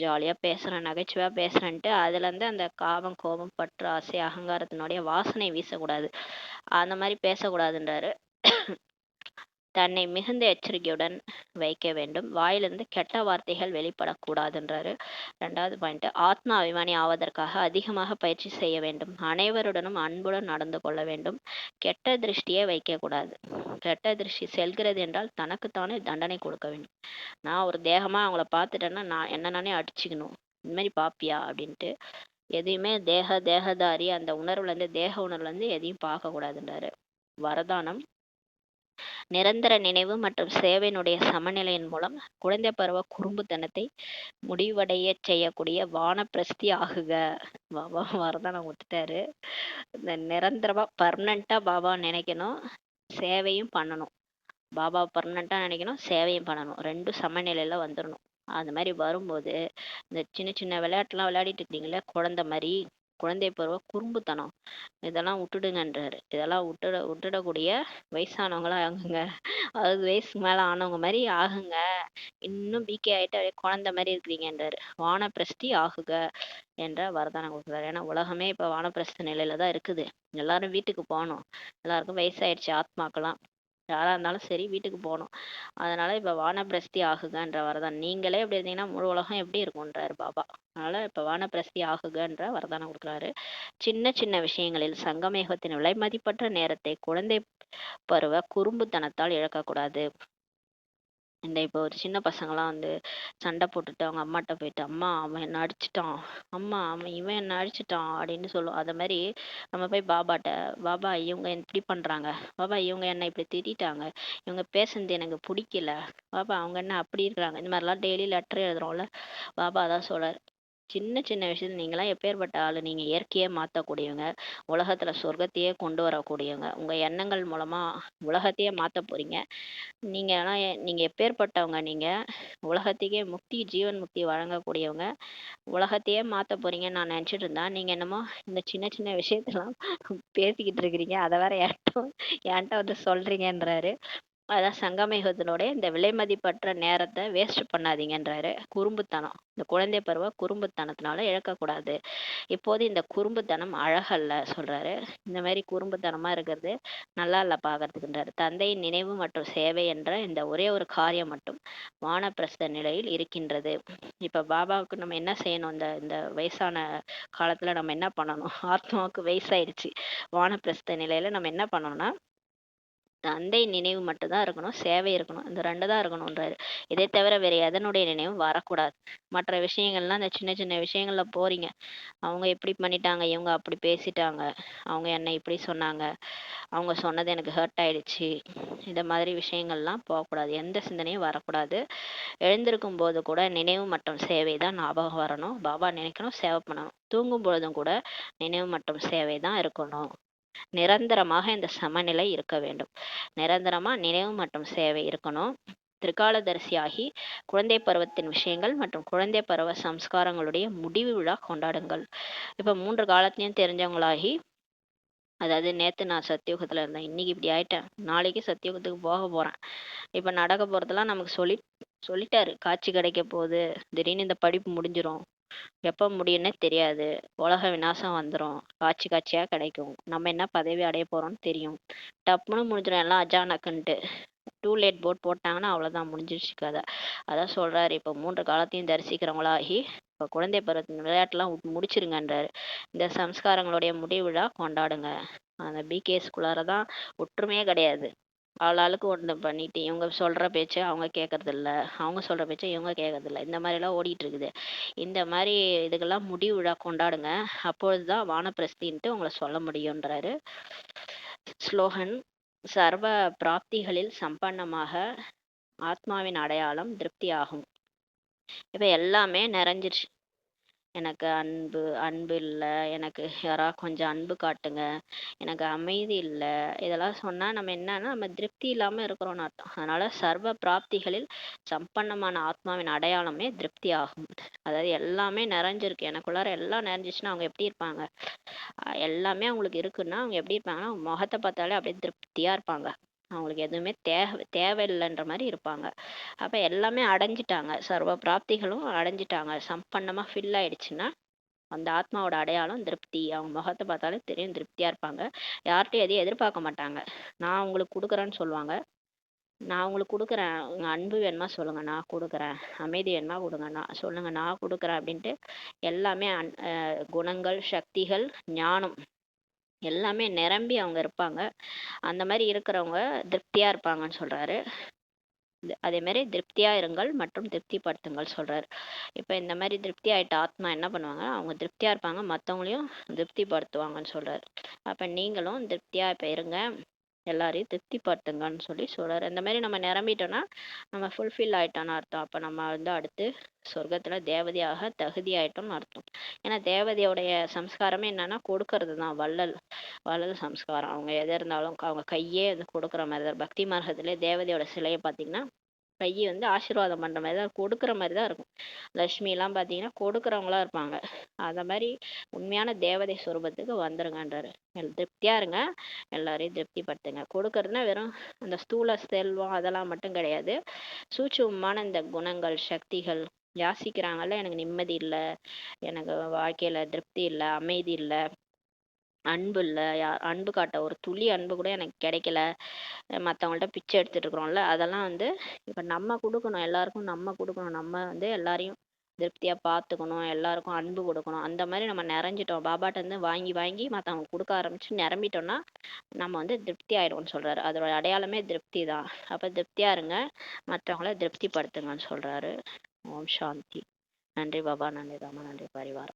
ஜாலியா பேசுறேன், நகைச்சுவையா பேசுறேன்ட்டு அதுல இருந்து அந்த காமம் கோபம் பற்று ஆசை அகங்காரத்தினுடைய வாசனை வீசக்கூடாது, அந்த மாதிரி பேசக்கூடாதுன்றாரு. தன்னை மிகுந்த எச்சரிக்கையுடன் வைக்க வேண்டும், வாயிலிருந்து கெட்ட வார்த்தைகள் வெளிப்படக்கூடாதுன்றாரு. ரெண்டாவது பாயிண்ட், ஆத்மா அபிமானி ஆவதற்காக அதிகமாக பயிற்சி செய்ய வேண்டும், அனைவருடனும் அன்புடன் நடந்து கொள்ள வேண்டும், கெட்ட திருஷ்டியே வைக்க கூடாது. கெட்ட திருஷ்டி செல்கிறது என்றால் தனக்குத்தானே தண்டனை கொடுக்க வேண்டும். நான் ஒரு தேகமா அவங்கள பார்த்துட்டேன்னா நான் என்ன நானே அடிச்சுக்கணும், இந்த மாதிரி பாப்பியா அப்படின்ட்டு எதையுமே தேகதாரி அந்த தேக உணர்வுல இருந்து எதையும் பார்க்க கூடாதுன்றாரு. வரதானம், நிரந்தர நினைவு மற்றும் சேவையினுடைய சமநிலையின் மூலம் குழந்தை பருவ குறும்புத்தனத்தை முடிவடைய செய்யக்கூடிய வானப்பிரஸ்தி ஆகுக. பாபா வரதானம் விட்டுட்டாரு. இந்த நிரந்தரமா பர்மனண்டா பாபா நினைக்கணும், சேவையும் பண்ணணும். பாபா பர்மனண்டா நினைக்கணும், சேவையும் பண்ணணும், ரெண்டும் சமநிலையில வந்துடணும். அது மாதிரி வரும்போது இந்த சின்ன சின்ன விளையாட்டுலாம் விளையாடிட்டு இருக்கீங்களே குழந்தை மாதிரி, குழந்தை பருவ குறும்புத்தனம் இதெல்லாம் விட்டுடுங்கன்றாரு. இதெல்லாம் விட்டுடக்கூடிய வயசானவங்களா ஆகுங்க, 60 வயசுக்கு மேல ஆனவங்க மாதிரி ஆகுங்க, இன்னும் பிகே ஆயிட்டு அப்படியே குழந்தை மாதிரி இருக்கிறீங்கன்றாரு. வானப்பிரஸ்தி ஆகுக என்ற வரதானம் கொடுக்குறாரு. ஏன்னா உலகமே இப்ப வானப்பிரஸ்த நிலையில தான் இருக்குது. எல்லாரும் வீட்டுக்கு போகணும், எல்லாருக்கும் வயசாயிடுச்சு, ஆத்மாக்கெல்லாம் யாரா இருந்தாலும் சரி வீட்டுக்கு போகணும். அதனால இப்ப வானப்பிரஸ்தி ஆகுகன்ற வரதான். நீங்களே எப்படி இருந்தீங்கன்னா முழு உலகம் எப்படி இருக்கும்ன்றாரு பாபா. அதனால இப்ப வானப்பிரஸ்தி ஆகுகன்ற வரதானம் கொடுக்குறாரு. சின்ன சின்ன விஷயங்களில் சங்கமேகத்தின் விலை மதிப்பற்ற நேரத்தை குழந்தை பருவ குறும்புத்தனத்தால் இழக்கக்கூடாது. இந்த இப்போ ஒரு சின்ன பசங்களாம் சண்டை போட்டுட்டு அவங்க அம்மாட்ட போயிட்டு, அம்மா அவன் என்ன அடிச்சிட்டான், அம்மா இவன் என்ன அடிச்சிட்டான் அப்படின்னு சொல்லுவோம். அத மாதிரி நம்ம போய் பாபாட்ட, பாபா இவங்க இப்படி பண்றாங்க, பாபா இவங்க என்ன இப்படி திட்டாங்க, இவங்க பேசுனது எனக்கு பிடிக்கல, பாபா அவங்க என்ன அப்படி இருக்கிறாங்க, இந்த மாதிரிலாம் டெய்லி லெட்டர் எழுதுறோம்ல, பாபா அதான் சொல்றாரு. சின்ன சின்ன விஷயத்துல நீங்களாம் எப்பேற்பட்ட ஆளு, நீங்க இயற்கையே மாத்தக்கூடியவங்க, உலகத்துல சொர்க்கத்தையே கொண்டு வரக்கூடியவங்க, உங்க எண்ணங்கள் மூலமா உலகத்தையே மாத்த போறீங்க. நீங்க எப்பேற்பட்டவங்க, நீங்க உலகத்துக்கே ஜீவன் முக்தி வழங்கக்கூடியவங்க, உலகத்தையே மாத்த போறீங்கன்னு நான் நினைச்சிட்டு இருந்தா, நீங்க என்னமோ இந்த சின்ன சின்ன விஷயத்தெல்லாம் பேசிக்கிட்டு இருக்கிறீங்க, அதை வேற என்கிட்ட சொல்றீங்கன்றாரு. அதான் சங்கமயுகத்தினுடைய இந்த விலைமதிப்பற்ற நேரத்தை வேஸ்ட் பண்ணாதீங்கன்றாரு. குறும்புத்தனம், இந்த குழந்தை பருவ குறும்புத்தனத்தினால இழக்கக்கூடாது. இப்போது இந்த குறும்புத்தனம் அழகல்ல சொல்றாரு. இந்த மாதிரி குறும்புத்தனமா இருக்கிறது நல்லா இல்ல பார்க்கறதுக்குன்றாரு. தந்தையின் நினைவு மற்றும் சேவை என்ற இந்த ஒரே ஒரு காரியம் மட்டும் வானப்பிரஸ்த நிலையில் இருக்கின்றது. இப்ப பாபாவுக்கு நம்ம என்ன செய்யணும்? இந்த இந்த வயசான காலத்துல நம்ம என்ன பண்ணணும்? ஆத்மாவுக்கு வயசாயிடுச்சு. வானப்பிரஸ்த நிலையில நம்ம என்ன பண்ணணும்னா, தந்தை நினைவு மட்டும்தான் இருக்கணும், சேவை இருக்கணும். இந்த 2 தான் இருக்கணுன்றாரு. இதை தவிர வேற எதனுடைய நினைவும் வரக்கூடாது. மற்ற விஷயங்கள்லாம் இந்த சின்ன சின்ன விஷயங்கள்ல போறீங்க. அவங்க இப்படி பண்ணிட்டாங்க, இவங்க அப்படி பேசிட்டாங்க, அவங்க என்னை இப்படி சொன்னாங்க, அவங்க சொன்னது எனக்கு ஹர்ட் ஆயிடுச்சு. இந்த மாதிரி விஷயங்கள்லாம் போகக்கூடாது. எந்த சிந்தனையும் வரக்கூடாது. எழுந்திருக்கும் போது கூட நினைவு மற்றும் சேவை தான் ஞாபகம் வரணும். பாபா நினைக்கணும், சேவை பண்ணணும். தூங்கும் பொழுதும் கூட நினைவு மற்றும் சேவை தான் இருக்கணும். நிரந்தரமாக இந்த சமநிலை இருக்க வேண்டும். நிரந்தரமா நினைவு மற்றும் சேவை இருக்கணும். திரிகாலதரிசியாகி குழந்தை பருவத்தின் விஷயங்கள் மற்றும் குழந்தை பருவ சம்ஸ்காரங்களுடைய முடிவு விழா கொண்டாடுங்கள். இப்ப 3 காலத்தையும் தெரிஞ்சவங்களாகி, அதாவது நேத்து நான் சத்தியுகத்துல இருந்தேன், இன்னைக்கு இப்படி ஆயிட்டேன், நாளைக்கு சத்தியுகத்துக்கு போக போறேன், இப்ப நடக்க போறதெல்லாம் நமக்கு சொல்லிட்டாரு. காட்சி கிடைக்க போகுது, திடீர்னு இந்த படிப்பு முடிஞ்சிரும், எப்ப முடியும்னே தெரியாது, உலக விநாசம் வந்துடும், காட்சி காட்சியா கிடைக்கும், நம்ம என்ன பதவி அடைய போறோம்னு தெரியும், டப்புன்னு முடிஞ்சிடும் எல்லாம் அஜானக்குன்ட்டு. டூ லேட் போர்ட் போட்டாங்கன்னா அவ்வளவுதான், முடிஞ்சிருச்சு கதை. அதான் சொல்றாரு, இப்ப 3 காலத்தையும் தரிசிக்கிறவங்களாகி இப்ப குழந்தை பருவத்தின் விளையாட்டுலாம் முடிச்சிருங்கன்றாரு. இந்த சம்ஸ்காரங்களுடைய முடிவிழா கொண்டாடுங்க. அந்த பிகேஸ்குள்ளாரதான் ஒற்றுமையே கிடையாது. ஆளாளுக்கு ஒன்று பண்ணிட்டு இவங்க சொல்ற பேச்ச அவங்க கேட்கறது இல்ல, அவங்க சொல்ற பேச்ச இவங்க கேட்கறது இல்ல, இந்த மாதிரி எல்லாம் ஓடிட்டு இருக்குது. இந்த மாதிரி இதுக்கெல்லாம் முடிவு விழா கொண்டாடுங்க. அப்பொழுதுதான் வானப்பிரஸ்தின்ட்டு உங்களை சொல்ல முடியும்ன்றாரு. ஸ்லோகன்: சர்வ பிராப்திகளில் சம்பன்னமாக ஆத்மாவின் அடையாளம் திருப்தி ஆகும். இப்ப எல்லாமே நிறைஞ்சிருச்சு. எனக்கு அன்பு அன்பு இல்லை, எனக்கு யாராவது கொஞ்சம் அன்பு காட்டுங்க, எனக்கு அமைதி இல்லை, இதெல்லாம் சொன்னா நம்ம என்னன்னா நம்ம திருப்தி இல்லாம இருக்கிறோம்னு அர்த்தம். அதனால சர்வ பிராப்திகளில் சம்பன்னமான ஆத்மாவின் அடையாளமே திருப்தி ஆகும். அதாவது எல்லாமே நிறைஞ்சிருக்கு, எனக்குள்ளார எல்லாம் நிறைஞ்சிச்சுன்னா அவங்க எப்படி இருப்பாங்க? எல்லாமே அவங்களுக்கு இருக்குன்னா அவங்க எப்படி இருப்பாங்கன்னா, அவங்க முகத்தை பார்த்தாலே அப்படியே திருப்தியா இருப்பாங்க. அவங்களுக்கு எதுவுமே தேவையில்லைன்ற மாதிரி இருப்பாங்க. அப்ப எல்லாமே அடைஞ்சிட்டாங்க, சர்வ பிராப்திகளும் அடைஞ்சிட்டாங்க, சம்பன்னமா ஃபில் ஆயிடுச்சுன்னா அந்த ஆத்மாவோட அடையாளம் திருப்தி. அவங்க முகத்தை பார்த்தாலே தெரியும், திருப்தியா இருப்பாங்க. யார்கிட்டையும் எதையும் எதிர்பார்க்க மாட்டாங்க. நான் உங்களுக்கு கொடுக்குறேன்னு சொல்லுவாங்க. நான் உங்களுக்கு கொடுக்குறேன், உங்க அன்பு வேணுமா சொல்லுங்க, நான் கொடுக்குறேன். அமைதி வேணுமா கொடுங்க, நான் சொல்லுங்க, நான் கொடுக்குறேன் அப்படின்ட்டு எல்லாமே குணங்கள், சக்திகள், ஞானம் எல்லாமே நிரம்பி அவங்க இருப்பாங்க. அந்த மாதிரி இருக்கிறவங்க திருப்தியா இருப்பாங்கன்னு சொல்றாரு. அதே மாதிரி திருப்தியா இருங்கள் மற்றும் திருப்திப்படுத்துங்கள் சொல்றாரு. இப்ப இந்த மாதிரி திருப்தி ஆயிட்ட ஆத்மா என்ன பண்ணுவாங்க? அவங்க திருப்தியா இருப்பாங்க, மத்தவங்களையும் திருப்திப்படுத்துவாங்கன்னு சொல்றாரு. அப்ப நீங்களும் திருப்தியா இப்ப இருங்க, எல்லாரையும் திருப்திப்படுத்துங்கன்னு சொல்றாரு. இந்த மாதிரி நம்ம நிரம்பிட்டோம்னா நம்ம ஃபுல்ஃபில் ஆயிட்டோம்னு அர்த்தம். அப்ப நம்ம அடுத்து சொர்க்கத்துல தேவதையாக தகுதி ஆயிட்டோம்னு அர்த்தம். ஏன்னா தேவதையோடைய சம்ஸ்காரமே என்னன்னா கொடுக்கறது தான். வள்ளல் வள்ளல் சம்ஸ்காரம். அவங்க எது இருந்தாலும் அவங்க கையே கொடுக்குற மாதிரி தான். பக்தி மார்க்கத்திலே தேவதையோட சிலையை பார்த்தீங்கன்னா கையை ஆசீர்வாதம் பண்ற மாதிரி தான், கொடுக்குற மாதிரி தான் இருக்கும். லட்சுமி எல்லாம் பார்த்தீங்கன்னா கொடுக்குறவங்களா இருப்பாங்க. அந்த மாதிரி உண்மையான தேவதை சுரூபத்துக்கு வந்துருங்கன்றாரு. திருப்தியா இருங்க, எல்லாரையும் திருப்திப்படுத்துங்க. கொடுக்கறதுனா வெறும் அந்த ஸ்தூல செல்வம் அதெல்லாம் மட்டும் கிடையாது. சூட்சுமமான இந்த குணங்கள், சக்திகள், யாசிக்கிறாங்கல்ல, எனக்கு நிம்மதி இல்லை, எனக்கு வாழ்க்கையில திருப்தி இல்லை, அமைதி இல்லை, அன்பு இல்லை, அன்பு காட்ட ஒரு துளி அன்பு கூட எனக்கு கிடைக்கல, மற்றவங்கள்ட்ட பிச்சை எடுத்துட்டு இருக்கிறோம்ல, அதெல்லாம் இப்போ நம்ம கொடுக்கணும், எல்லாருக்கும் நம்ம கொடுக்கணும், நம்ம எல்லாரையும் திருப்தியா பார்த்துக்கணும், எல்லாருக்கும் அன்பு கொடுக்கணும். அந்த மாதிரி நம்ம நிறைஞ்சிட்டோம், பாபாட்ட வாங்கி வாங்கி மற்றவங்க கொடுக்க ஆரம்பிச்சு நிரம்பிட்டோம்னா நம்ம திருப்தி ஆயிடும்னு சொல்றாரு. அதோட அடையாளமே திருப்தி தான். அப்ப திருப்தியா இருங்க, மற்றவங்கள திருப்திப்படுத்துங்கன்னு சொல்றாரு. ஓம் சாந்தி. நன்றி பாபா, நன்றி ராமா, நன்றி பரிவாரம்.